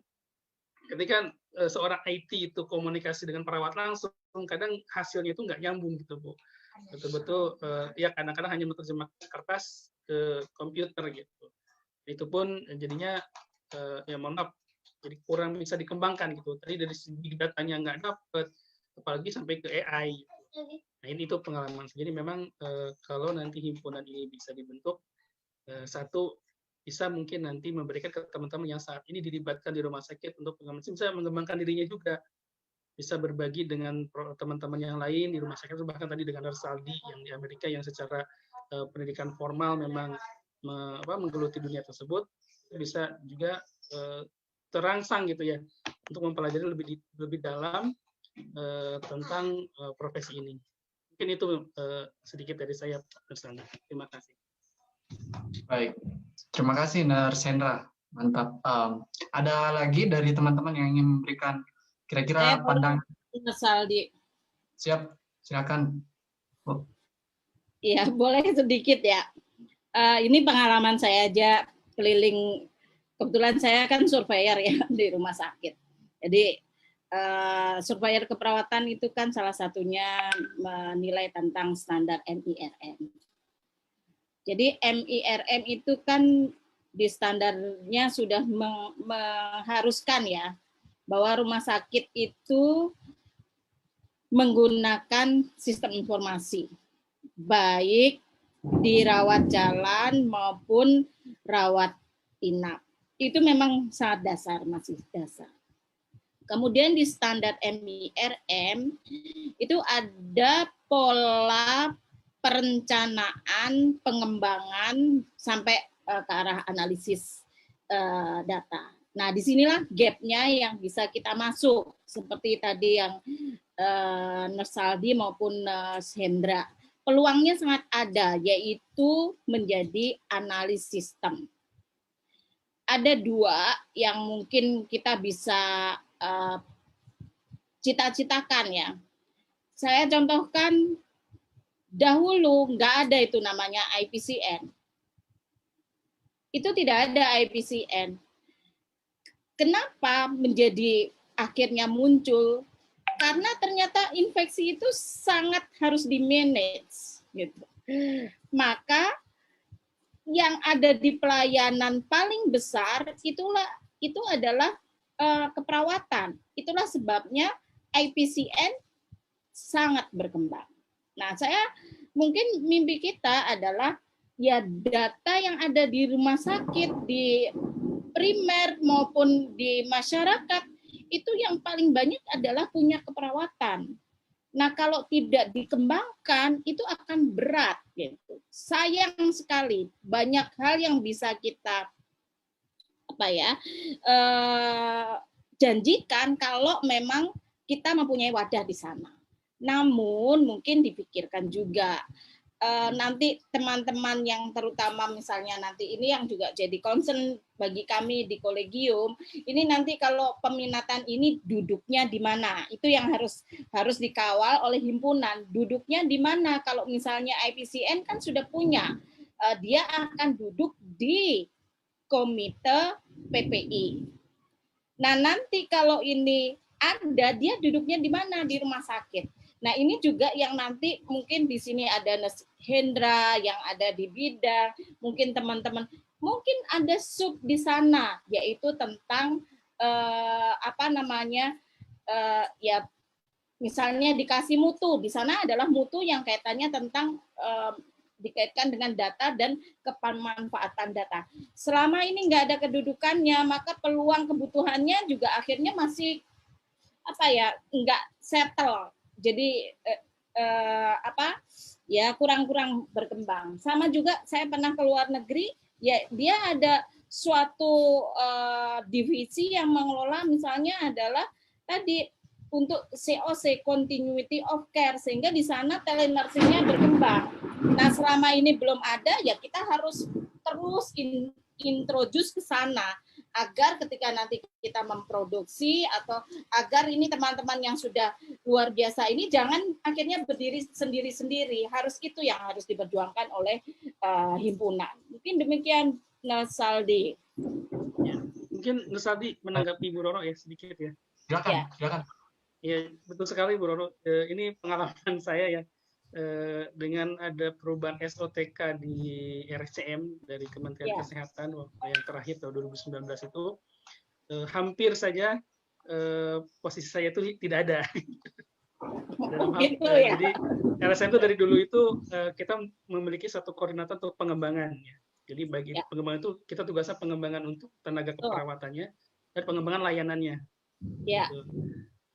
ketika seorang IT itu komunikasi dengan perawat langsung, kadang hasilnya itu nggak nyambung gitu, Bu. Betul-betul ya kadang-kadang hanya menerjemahkan kertas ke komputer gitu. Itu pun jadinya ya mohon maaf, jadi kurang bisa dikembangkan gitu. Tadi dari segi datanya nggak dapat, apalagi sampai ke AI. Nah ini itu pengalaman. Jadi memang kalau nanti himpunan ini bisa dibentuk, satu bisa mungkin nanti memberikan ke teman-teman yang saat ini dilibatkan di rumah sakit untuk bisa mengembangkan dirinya juga. Bisa berbagi dengan teman-teman yang lain di rumah sakit, bahkan tadi dengan Nurse Aldi yang di Amerika yang secara pendidikan formal memang menggeluti dunia tersebut, bisa juga terangsang gitu ya untuk mempelajari lebih dalam tentang profesi ini. Mungkin itu sedikit dari saya, Nurse Aldi. Terima kasih. Baik, terima kasih Nurse Hendra, mantap. Ada lagi dari teman-teman yang ingin memberikan kira-kira pandangan? Nurse Aldi. Siap, silakan. Iya, boleh sedikit ya. Ini pengalaman saya aja. keliling, kebetulan saya kan surveyor ya di rumah sakit. Jadi surveyor keperawatan itu kan salah satunya menilai tentang standar MIRM. Jadi MIRM itu kan di standarnya sudah mengharuskan ya bahwa rumah sakit itu menggunakan sistem informasi, baik di rawat jalan maupun rawat inap. Itu memang sangat dasar, masih dasar. Kemudian di standar MIRM itu ada pola perencanaan, pengembangan sampai ke arah analisis data. Nah, disinilah gap-nya yang bisa kita masuk, seperti tadi yang Nurse Saldi maupun Nurse Hendra. Peluangnya sangat ada, yaitu menjadi analis sistem. Ada dua yang mungkin kita bisa cita-citakan ya. Saya contohkan, dahulu nggak ada itu namanya IPCN. Itu tidak ada IPCN. Kenapa menjadi akhirnya muncul? Karena ternyata infeksi itu sangat harus di-manage. Gitu. Maka yang ada di pelayanan paling besar itu adalah keperawatan. Itulah sebabnya IPCN sangat berkembang. Nah, mungkin mimpi kita adalah ya data yang ada di rumah sakit, di primer maupun di masyarakat, itu yang paling banyak adalah punya keperawatan. Nah, kalau tidak dikembangkan, itu akan berat. Gitu. Sayang sekali, banyak hal yang bisa kita janjikan kalau memang kita mempunyai wadah di sana. Namun mungkin dipikirkan juga nanti teman-teman yang terutama misalnya nanti ini yang juga jadi concern bagi kami di kolegium, ini nanti kalau peminatan ini duduknya di mana, itu yang harus dikawal oleh himpunan. Duduknya di mana? Kalau misalnya IPCN kan sudah punya, dia akan duduk di komite PPI. Nah, nanti kalau ini ada, dia duduknya di mana? Di rumah sakit. Nah, ini juga yang nanti mungkin di sini ada Nurse Hendra yang ada di bidang, mungkin teman-teman, mungkin ada sub di sana, yaitu tentang ya misalnya dikasih mutu, di sana adalah mutu yang kaitannya tentang dikaitkan dengan data dan kemanfaatan data. Selama ini nggak ada kedudukannya, maka peluang kebutuhannya juga akhirnya masih nggak settle. Jadi kurang-kurang berkembang. Sama juga saya pernah ke luar negeri, ya dia ada suatu divisi yang mengelola misalnya adalah tadi untuk COC, continuity of care, sehingga di sana telenursing-nya berkembang. Nah, selama ini belum ada, ya kita harus terus introduce ke sana agar ketika nanti kita memproduksi atau agar ini teman-teman yang sudah luar biasa ini jangan akhirnya berdiri sendiri-sendiri. Harus itu yang harus diperjuangkan oleh himpunan. Mungkin demikian, Nurse Saldi. Ya. Mungkin Nurse Saldi menanggapi Bu Roro ya sedikit ya. Silakan. Ya, betul sekali Bu Roro. Ini pengalaman saya ya. Dengan ada perubahan SOTK di RSCM dari Kementerian Kesehatan yang terakhir tahun 2019 itu hampir saja posisi saya itu tidak ada. Jadi RSCM itu dari dulu itu kita memiliki satu koordinator untuk pengembangan. Jadi bagi pengembangan itu kita tugasnya pengembangan untuk tenaga keperawatannya dan pengembangan layanannya.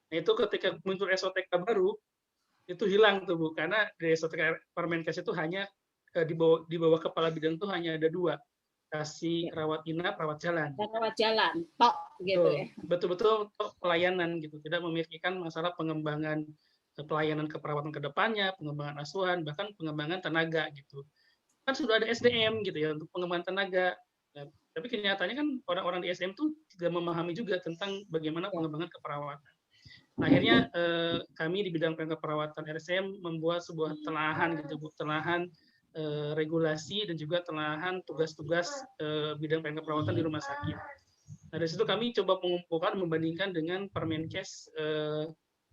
Nah, itu ketika muncul SOTK baru itu hilang tuh Bu, karena dari SOTK Permenkes itu hanya di bawah kepala bidang itu hanya ada 2, kasih rawat inap, rawat jalan. Rawat jalan, tok gitu ya. Betul-betul pelayanan gitu, tidak memikirkan masalah pengembangan pelayanan keperawatan ke depannya, pengembangan asuhan, bahkan pengembangan tenaga gitu. Kan sudah ada SDM gitu ya untuk pengembangan tenaga. Nah, tapi kenyataannya kan orang-orang di SDM tuh tidak memahami juga tentang bagaimana pengembangan keperawatan. Nah, akhirnya kami di bidang keperawatan RSCM membuat sebuah telahan gitu Bu, telahan regulasi dan juga telahan tugas-tugas bidang pelayanan keperawatan di rumah sakit. Nah, dari situ kami coba mengumpulkan, membandingkan dengan Permenkes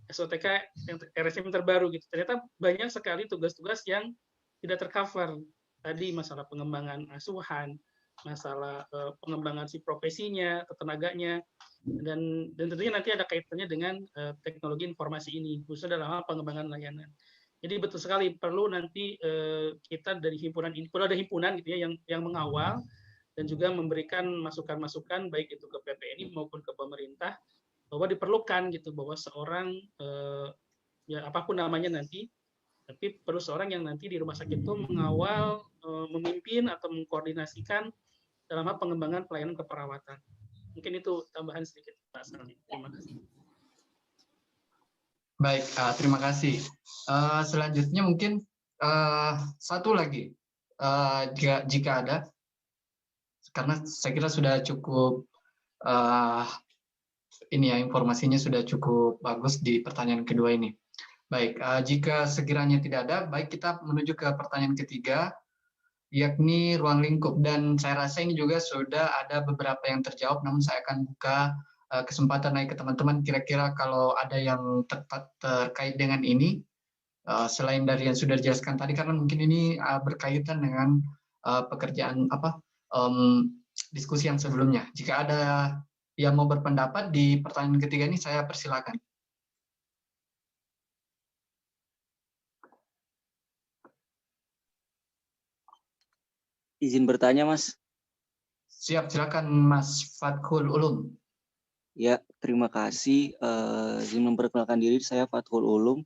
SOTK yang RSCM terbaru gitu. Ternyata banyak sekali tugas-tugas yang tidak tercover. Tadi masalah pengembangan asuhan, masalah pengembangan si profesinya, ketenaganya, dan tentunya nanti ada kaitannya dengan teknologi informasi ini, khususnya dalam hal pengembangan layanan. Jadi betul sekali perlu nanti kita dari himpunan ini, perlu ada himpunan gitu ya yang mengawal dan juga memberikan masukan-masukan baik itu ke PPNI maupun ke pemerintah bahwa diperlukan gitu bahwa seorang ya apapun namanya nanti, tapi perlu seorang yang nanti di rumah sakit itu mengawal, memimpin atau mengkoordinasikan dalam hal pengembangan pelayanan keperawatan. Mungkin itu tambahan sedikit Pak Saldi. Terima kasih. Baik, terima kasih. Selanjutnya mungkin satu lagi, jika ada, karena saya kira sudah cukup ini ya, informasinya sudah cukup bagus di pertanyaan kedua ini. Baik, jika sekiranya tidak ada, baik kita menuju ke pertanyaan ketiga, yakni ruang lingkup. Dan saya rasa ini juga sudah ada beberapa yang terjawab, namun saya akan buka kesempatan naik ke teman-teman, kira-kira kalau ada yang terkait dengan ini, selain dari yang sudah dijelaskan tadi, karena mungkin ini berkaitan dengan pekerjaan diskusi yang sebelumnya. Jika ada yang mau berpendapat di pertanyaan ketiga ini, saya persilakan. Izin bertanya, Mas. Siap, silakan Mas Fathul Ulum. Ya, terima kasih. Izin memperkenalkan diri, saya Fathul Ulum.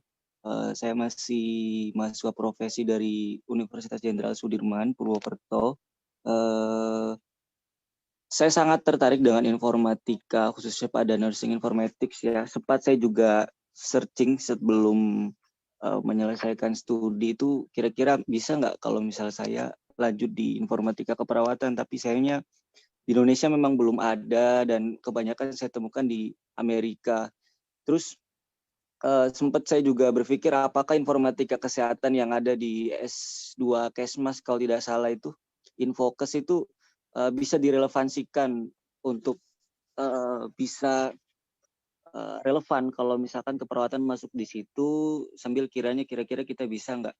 Saya masih mahasiswa profesi dari Universitas Jenderal Sudirman, Purwokerto. Saya sangat tertarik dengan informatika, khususnya pada nursing informatics ya. Sempat saya juga searching sebelum menyelesaikan studi itu, kira-kira bisa nggak kalau misal saya lanjut di informatika keperawatan, tapi sayangnya di Indonesia memang belum ada dan kebanyakan saya temukan di Amerika. Terus sempat saya juga berpikir apakah informatika kesehatan yang ada di S2 Kesmas kalau tidak salah itu, Infokes itu bisa direlevansikan untuk bisa relevan kalau misalkan keperawatan masuk di situ, sambil kira-kira kita bisa nggak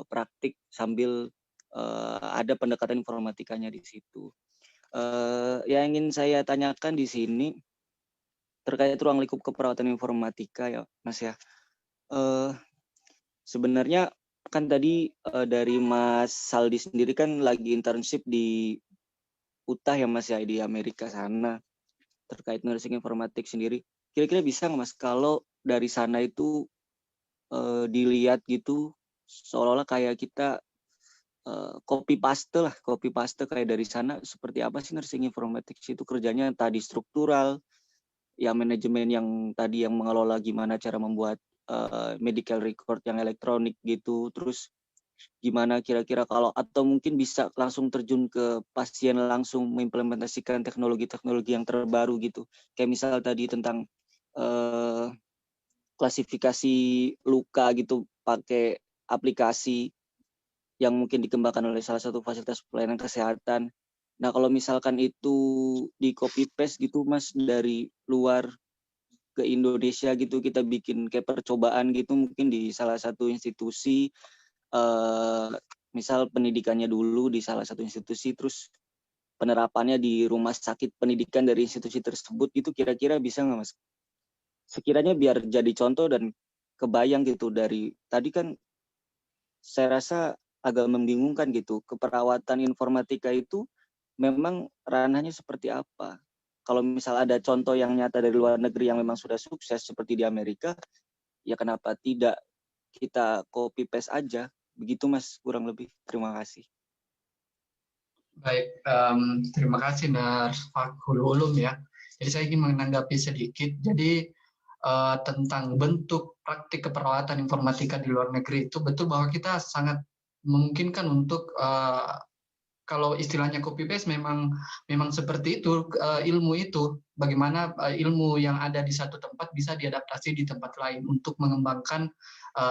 praktik sambil ada pendekatan informatikanya di situ. Yang ingin saya tanyakan di sini terkait ruang lingkup keperawatan informatika ya Mas ya. Sebenarnya kan tadi dari Mas Saldi sendiri kan lagi internship di UTAH ya Mas ya, di Amerika sana, terkait nursing informatik sendiri. Kira-kira bisa nggak Mas kalau dari sana itu dilihat gitu seolah-olah kayak kita copy paste kayak dari sana, seperti apa sih nursing informatics itu kerjanya, tadi struktural, ya manajemen yang tadi yang mengelola gimana cara membuat medical record yang elektronik gitu, terus gimana kira-kira kalau atau mungkin bisa langsung terjun ke pasien, langsung mengimplementasikan teknologi-teknologi yang terbaru gitu, kayak misal tadi tentang klasifikasi luka gitu pakai aplikasi yang mungkin dikembangkan oleh salah satu fasilitas pelayanan kesehatan. Nah, kalau misalkan itu di copy paste gitu Mas dari luar ke Indonesia gitu, kita bikin kayak percobaan gitu mungkin di salah satu institusi, misal pendidikannya dulu di salah satu institusi, terus penerapannya di rumah sakit pendidikan dari institusi tersebut gitu, kira-kira bisa nggak Mas? Sekiranya biar jadi contoh dan kebayang gitu, dari tadi kan saya rasa agak membingungkan gitu, keperawatan informatika itu memang ranahnya seperti apa. Kalau misal ada contoh yang nyata dari luar negeri yang memang sudah sukses seperti di Amerika, ya kenapa tidak kita copy paste aja. Begitu Mas, kurang lebih. Terima kasih. Baik, terima kasih Nars Fathul Ulum ya. Jadi saya ingin menanggapi sedikit. Jadi tentang bentuk praktik keperawatan informatika di luar negeri itu betul bahwa kita sangat memungkinkan untuk kalau istilahnya copy paste memang seperti itu, ilmu itu bagaimana ilmu yang ada di satu tempat bisa diadaptasi di tempat lain untuk mengembangkan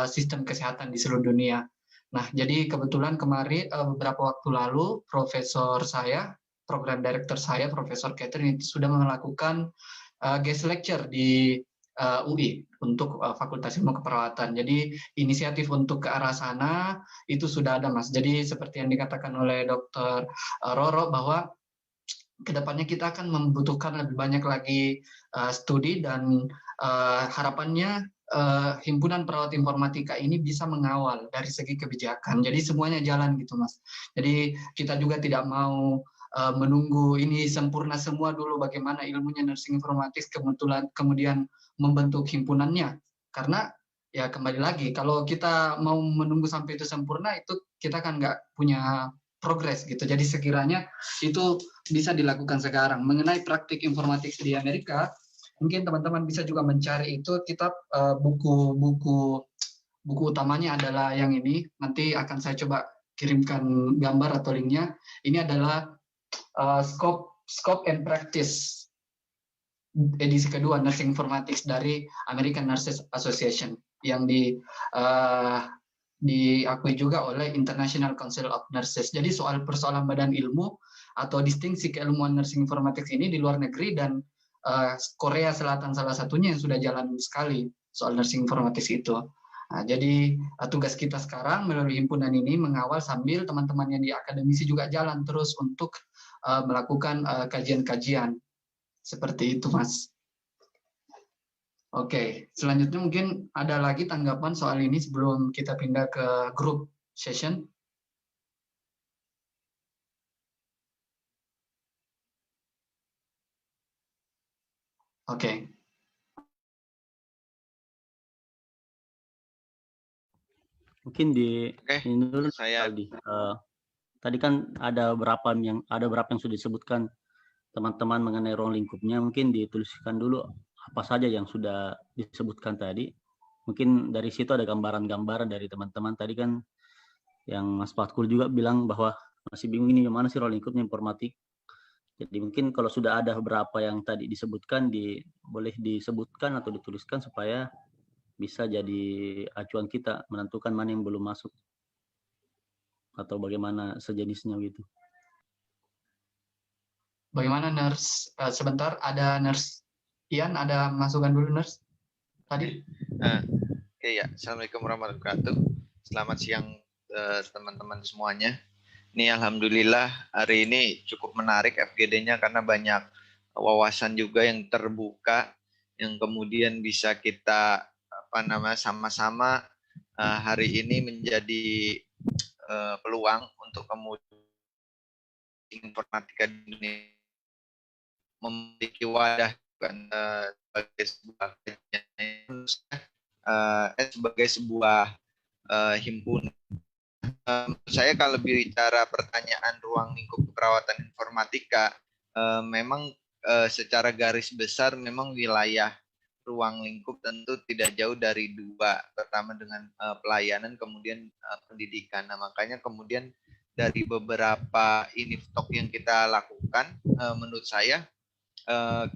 sistem kesehatan di seluruh dunia. Nah, jadi kebetulan kemarin beberapa waktu lalu profesor saya, program director saya, Profesor Catherine itu sudah melakukan guest lecture di UI untuk Fakultas Ilmu Keperawatan. Jadi inisiatif untuk ke arah sana itu sudah ada, Mas. Jadi seperti yang dikatakan oleh Dr. Roro bahwa kedepannya kita akan membutuhkan lebih banyak lagi studi dan harapannya himpunan perawat informatika ini bisa mengawal dari segi kebijakan. Jadi semuanya jalan gitu, Mas. Jadi kita juga tidak mau menunggu ini sempurna semua dulu bagaimana ilmunya nursing informatics kemudian membentuk himpunannya. Karena ya kembali lagi kalau kita mau menunggu sampai itu sempurna itu kita kan nggak punya progres gitu. Jadi sekiranya itu bisa dilakukan sekarang. Mengenai praktik informatics di Amerika, mungkin teman-teman bisa juga mencari itu kitab buku utamanya adalah yang ini. Nanti akan saya coba kirimkan gambar atau linknya. Ini adalah Scope and Practice edisi kedua Nursing Informatics dari American Nurses Association yang diakui juga oleh International Council of Nurses. Jadi soal persoalan badan ilmu atau distingsi keilmuan nursing informatics ini di luar negeri dan Korea Selatan salah satunya yang sudah jalan sekali soal nursing informatics itu. Nah, jadi tugas kita sekarang melalui himpunan ini mengawal sambil teman-teman yang di akademisi juga jalan terus untuk melakukan kajian-kajian seperti itu, Mas. Oke, selanjutnya mungkin ada lagi tanggapan soal ini sebelum kita pindah ke grup session. Oke. Mungkin ini dulu saya tadi kan ada beberapa yang sudah disebutkan teman-teman mengenai ruang lingkupnya. Mungkin dituliskan dulu apa saja yang sudah disebutkan tadi. Mungkin dari situ ada gambaran-gambaran dari teman-teman. Tadi kan yang Mas Fatkul juga bilang bahwa masih bingung ini gimana sih ruang lingkupnya informatik. Jadi mungkin kalau sudah ada beberapa yang tadi disebutkan, boleh disebutkan atau dituliskan supaya bisa jadi acuan kita menentukan mana yang belum masuk atau bagaimana sejenisnya gitu. Bagaimana nurse? Sebentar, ada nurse Ian, ada masukan dulu nurse tadi. Oke ya, Assalamualaikum warahmatullahi wabarakatuh. Selamat siang teman-teman semuanya. Ini alhamdulillah hari ini cukup menarik FGD-nya karena banyak wawasan juga yang terbuka yang kemudian bisa kita sama-sama hari ini menjadi peluang untuk kemudian informatika di Indonesia memiliki wadah sebagai sebuah himpunan. Saya kalau bicara pertanyaan ruang lingkup keperawatan informatika, memang secara garis besar memang wilayah ruang lingkup tentu tidak jauh dari dua. Pertama dengan pelayanan, kemudian pendidikan. Nah, makanya kemudian dari beberapa infostok yang kita lakukan, menurut saya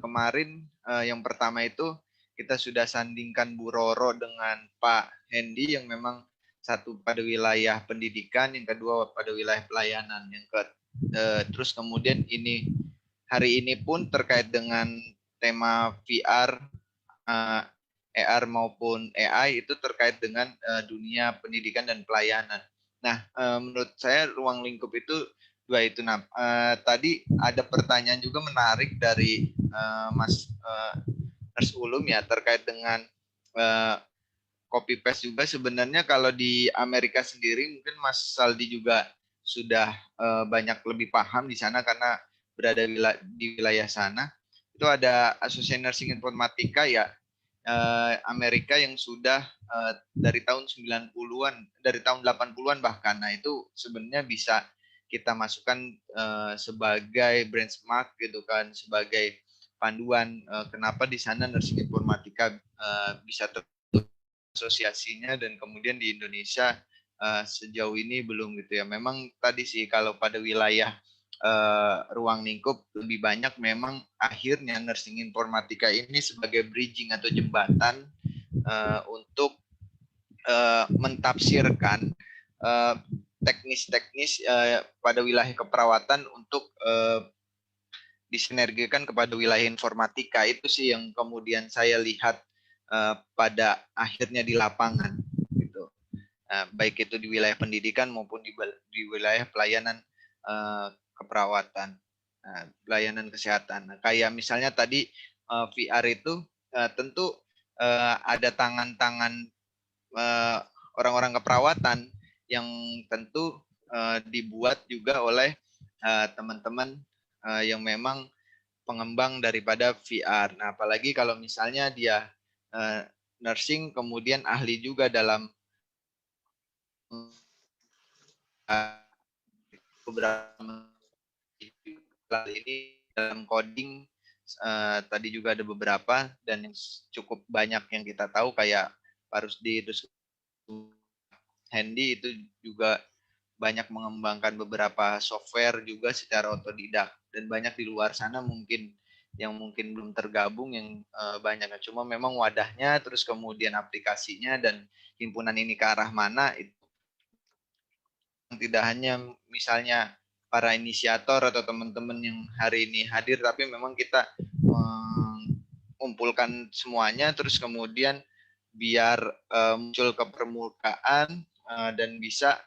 kemarin yang pertama itu kita sudah sandingkan Bu Roro dengan Pak Hendy yang memang satu pada wilayah pendidikan, yang kedua pada wilayah pelayanan, terus kemudian hari ini pun terkait dengan tema VR, AR maupun AI itu terkait dengan dunia pendidikan dan pelayanan. Nah, menurut saya ruang lingkup itu dua itu. Nah, tadi ada pertanyaan juga menarik dari Mas Nurse Ulum ya terkait dengan copy paste juga. Sebenarnya kalau di Amerika sendiri mungkin Mas Saldi juga sudah banyak lebih paham di sana karena berada di wilayah sana. Itu ada Association Nursing Informatika ya Amerika yang sudah dari tahun 90-an, dari tahun 80-an bahkan. Nah, itu sebenarnya bisa kita masukkan sebagai benchmark gitu kan, sebagai panduan kenapa di sana nursing informatika bisa asosiasinya dan kemudian di Indonesia sejauh ini belum gitu ya. Memang tadi sih kalau pada wilayah ruang lingkup lebih banyak memang akhirnya nursing informatika ini sebagai bridging atau jembatan untuk mentafsirkan teknis-teknis pada wilayah keperawatan untuk disinergikan kepada wilayah informatika. Itu sih yang kemudian saya lihat pada akhirnya di lapangan, gitu. Baik itu di wilayah pendidikan maupun di wilayah pelayanan keperawatan, pelayanan kesehatan. Nah, kayak misalnya tadi VR itu tentu ada tangan-tangan orang-orang keperawatan yang tentu dibuat juga oleh teman-teman yang memang pengembang daripada VR. Nah, apalagi kalau misalnya dia nursing kemudian ahli juga dalam beberapa ini dalam coding, tadi juga ada beberapa, dan yang cukup banyak yang kita tahu kayak Pak Rusdi, terus Hendy itu juga banyak mengembangkan beberapa software juga secara otodidak, dan banyak di luar sana mungkin yang mungkin belum tergabung yang banyak. Cuma memang wadahnya, terus kemudian aplikasinya dan himpunan ini ke arah mana, itu tidak hanya misalnya para inisiator atau teman-teman yang hari ini hadir, tapi memang kita mengumpulkan semuanya, terus kemudian biar muncul ke permukaan dan bisa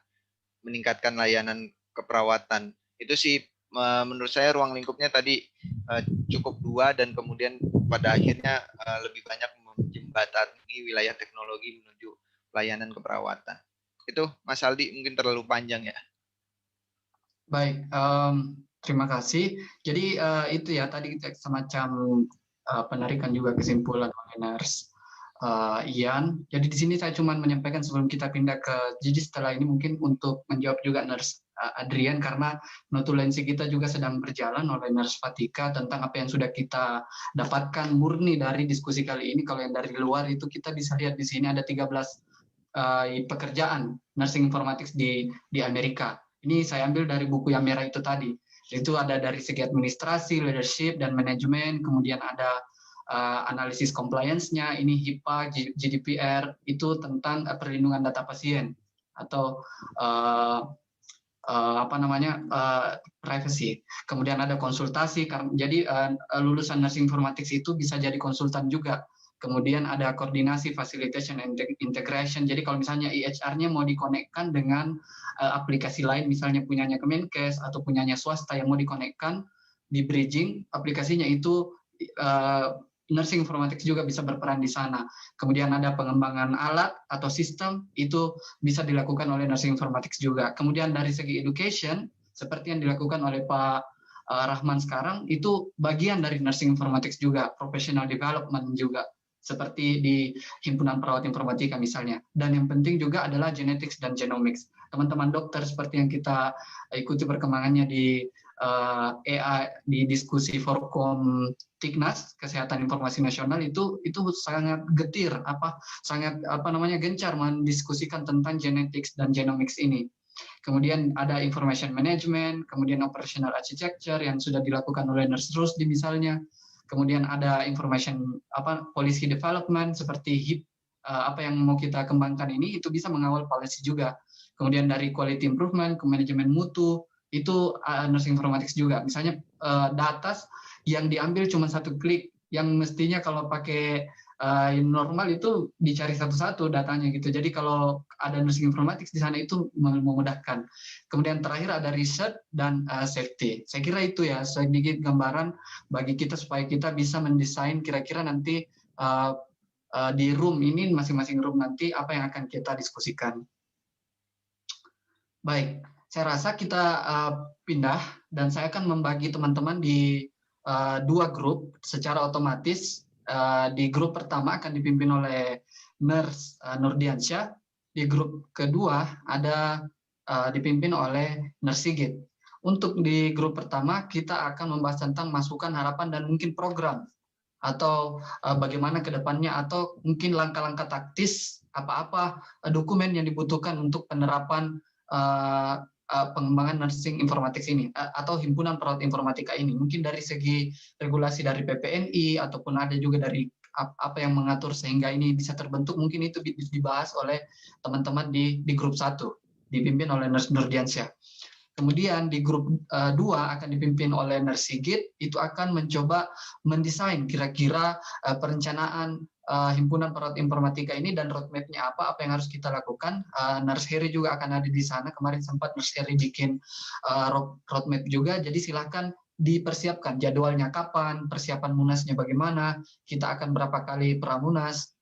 meningkatkan layanan keperawatan. Itu sih menurut saya ruang lingkupnya tadi cukup 2, dan kemudian pada akhirnya lebih banyak menjembatani wilayah teknologi menuju layanan keperawatan. Itu Mas Aldi, mungkin terlalu panjang ya. Baik, terima kasih. Jadi itu ya tadi semacam penarikan juga kesimpulan oleh Nurse Ian. Jadi di sini saya cuma menyampaikan sebelum kita pindah ke, jadi setelah ini mungkin untuk menjawab juga Nurse Adrian, karena notulensi kita juga sedang berjalan oleh Nurse Fatika tentang apa yang sudah kita dapatkan murni dari diskusi kali ini. Kalau yang dari luar itu kita bisa lihat di sini ada 13 pekerjaan nursing informatics di Amerika. Ini saya ambil dari buku yang merah itu tadi. Itu ada dari segi administrasi, leadership, dan manajemen. Kemudian ada analisis compliance-nya. Ini HIPAA, GDPR, itu tentang perlindungan data pasien atau privacy. Kemudian ada konsultasi. Jadi lulusan nursing informatics itu bisa jadi konsultan juga. Kemudian ada koordinasi, facilitation, and integration. Jadi kalau misalnya IHR-nya mau dikonekkan dengan aplikasi lain, misalnya punyanya Kemenkes atau punyanya swasta yang mau dikonekkan, di bridging aplikasinya itu nursing informatics juga bisa berperan di sana. Kemudian ada pengembangan alat atau sistem, itu bisa dilakukan oleh nursing informatics juga. Kemudian dari segi education, seperti yang dilakukan oleh Pak Rahman sekarang, itu bagian dari nursing informatics juga, professional development juga, seperti di himpunan perawat informatika misalnya. Dan yang penting juga adalah genetics dan genomics. Teman-teman dokter seperti yang kita ikuti perkembangannya di di diskusi Forkom Tiknas Kesehatan Informasi Nasional, itu sangat getir, sangat gencar mendiskusikan tentang genetics dan genomics ini. Kemudian ada information management, kemudian operational architecture yang sudah dilakukan oleh Nurse Rusdi misalnya. Kemudian ada information policy development seperti HIP, apa yang mau kita kembangkan ini itu bisa mengawal policy juga. Kemudian dari quality improvement ke manajemen mutu, itu nursing informatics juga. Misalnya data yang diambil cuma satu klik, yang mestinya kalau pakai normal itu dicari satu-satu datanya gitu. Jadi kalau ada nursing informatics di sana itu memudahkan. Kemudian terakhir ada research dan safety. Saya kira itu ya sedikit gambaran bagi kita supaya kita bisa mendesain kira-kira nanti di room ini, masing-masing room nanti apa yang akan kita diskusikan. Baik, saya rasa kita pindah dan saya akan membagi teman-teman di 2 grup secara otomatis. Di grup pertama akan dipimpin oleh Nurse Nurdiansyah, di grup kedua ada dipimpin oleh Nurse Sigit. Untuk di grup pertama kita akan membahas tentang masukan, harapan, dan mungkin program atau bagaimana ke depannya, atau mungkin langkah-langkah taktis apa-apa dokumen yang dibutuhkan untuk penerapan pengembangan nursing informatics ini atau himpunan perawat informatika ini. Mungkin dari segi regulasi dari PPNI ataupun ada juga dari apa yang mengatur sehingga ini bisa terbentuk, mungkin itu dibahas oleh teman-teman di grup 1. dipimpin oleh Nurse Nurdiansyah. Kemudian di grup 2 akan dipimpin oleh Nurse Sigit, itu akan mencoba mendesain kira-kira perencanaan himpunan perawat informatika ini dan roadmap-nya apa yang harus kita lakukan. Nurse Heri juga akan ada di sana. Kemarin sempat Nurse Heri bikin roadmap juga, jadi silakan dipersiapkan jadwalnya kapan, persiapan munasnya bagaimana, kita akan berapa kali pramunas,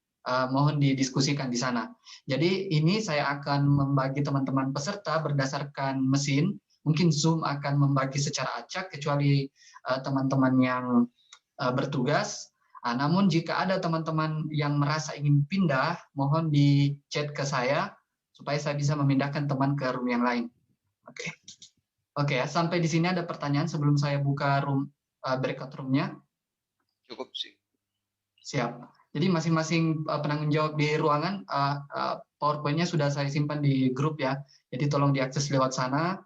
mohon didiskusikan di sana. Jadi ini saya akan membagi teman-teman peserta berdasarkan mesin, mungkin Zoom akan membagi secara acak kecuali teman-teman yang bertugas. Namun jika ada teman-teman yang merasa ingin pindah, mohon di chat ke saya supaya saya bisa memindahkan teman ke room yang lain. Oke. Oke ya, sampai di sini ada pertanyaan sebelum saya buka room breakout room-nya. Cukup sih. Siap. Jadi masing-masing penanggung jawab di ruangan, PowerPoint-nya sudah saya simpan di grup ya. Jadi tolong diakses lewat sana.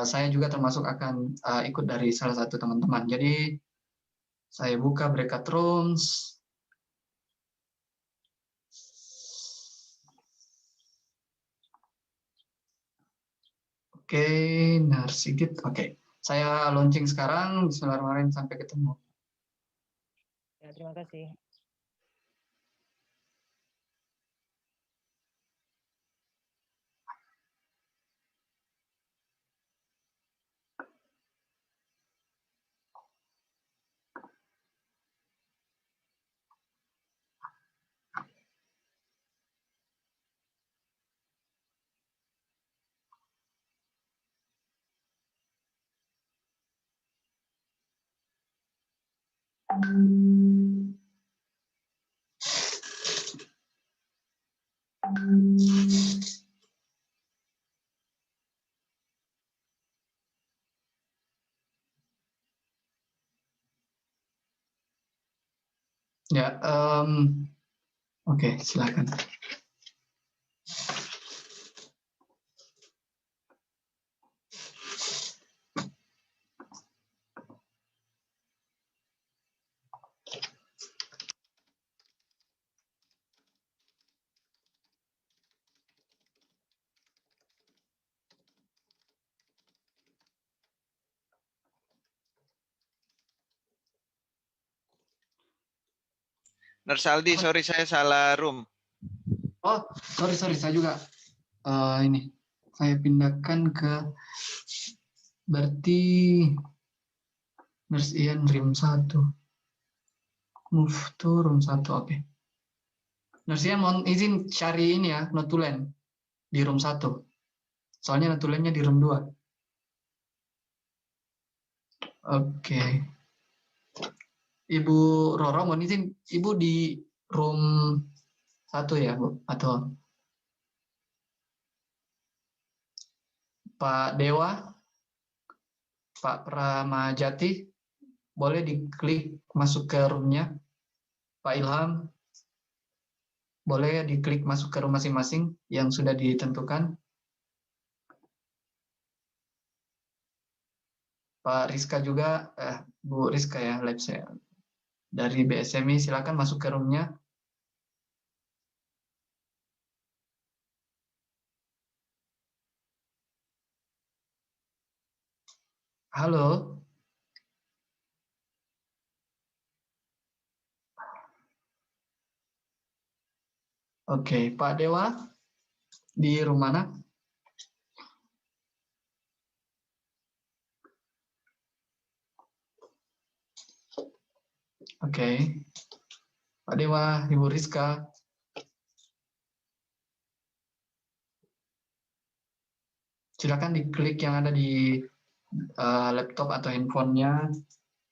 Saya juga termasuk akan ikut dari salah satu teman-teman. Jadi saya buka breakout rooms. Oke, Narsigit. Oke, saya launching sekarang. Bismillahirrahmanirrahim, sampai ketemu. Ya, terima kasih. Ya, oke, silakan. Nursaldi, sorry saya salah room. Oh, sorry, saya juga ini saya pindahkan ke berarti Nurse Ian room 1. Move to room 1, oke. Nurse Ian mohon izin cari ini ya, notulen di room 1. Soalnya notulennya di room 2. Oke. Ibu Roro mohon izin, Ibu di room 1 ya, Bu? Atau Pak Dewa, Pak Pramajati, boleh diklik masuk ke roomnya. Pak Ilham, boleh diklik masuk ke room masing-masing yang sudah ditentukan. Pak Rizka juga, Bu Rizka ya, lab saya. Dari BSMI, silakan masuk ke roomnya. Halo. Oke, Pak Dewa, di room mana? Oke. Pak Dewa, Ibu Rizka. Silakan diklik yang ada di laptop atau handphonenya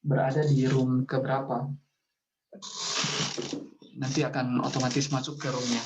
berada di room keberapa. Nanti akan otomatis masuk ke roomnya.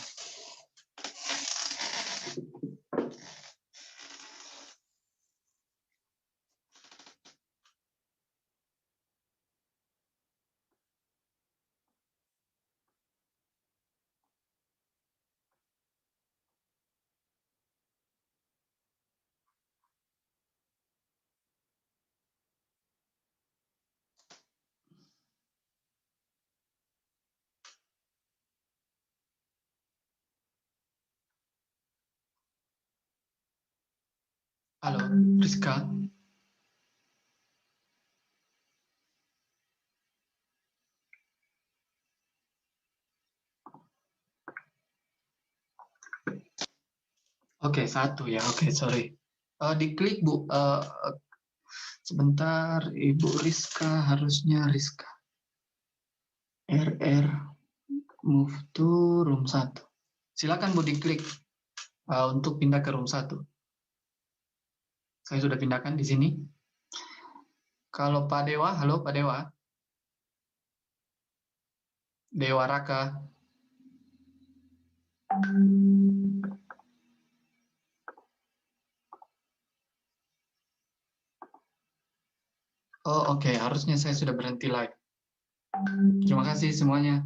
Halo, Rizka. Oke, satu ya. Oke, sorry. Diklik, Bu. Sebentar, Ibu Rizka. Harusnya Rizka. RR. Move to room 1. Silakan, Bu, diklik untuk pindah ke room 1. Saya sudah pindahkan di sini. Kalau Pak Dewa, halo Pak Dewa. Dewa Raka. Oh, oke. Harusnya saya sudah berhenti live. Terima kasih semuanya.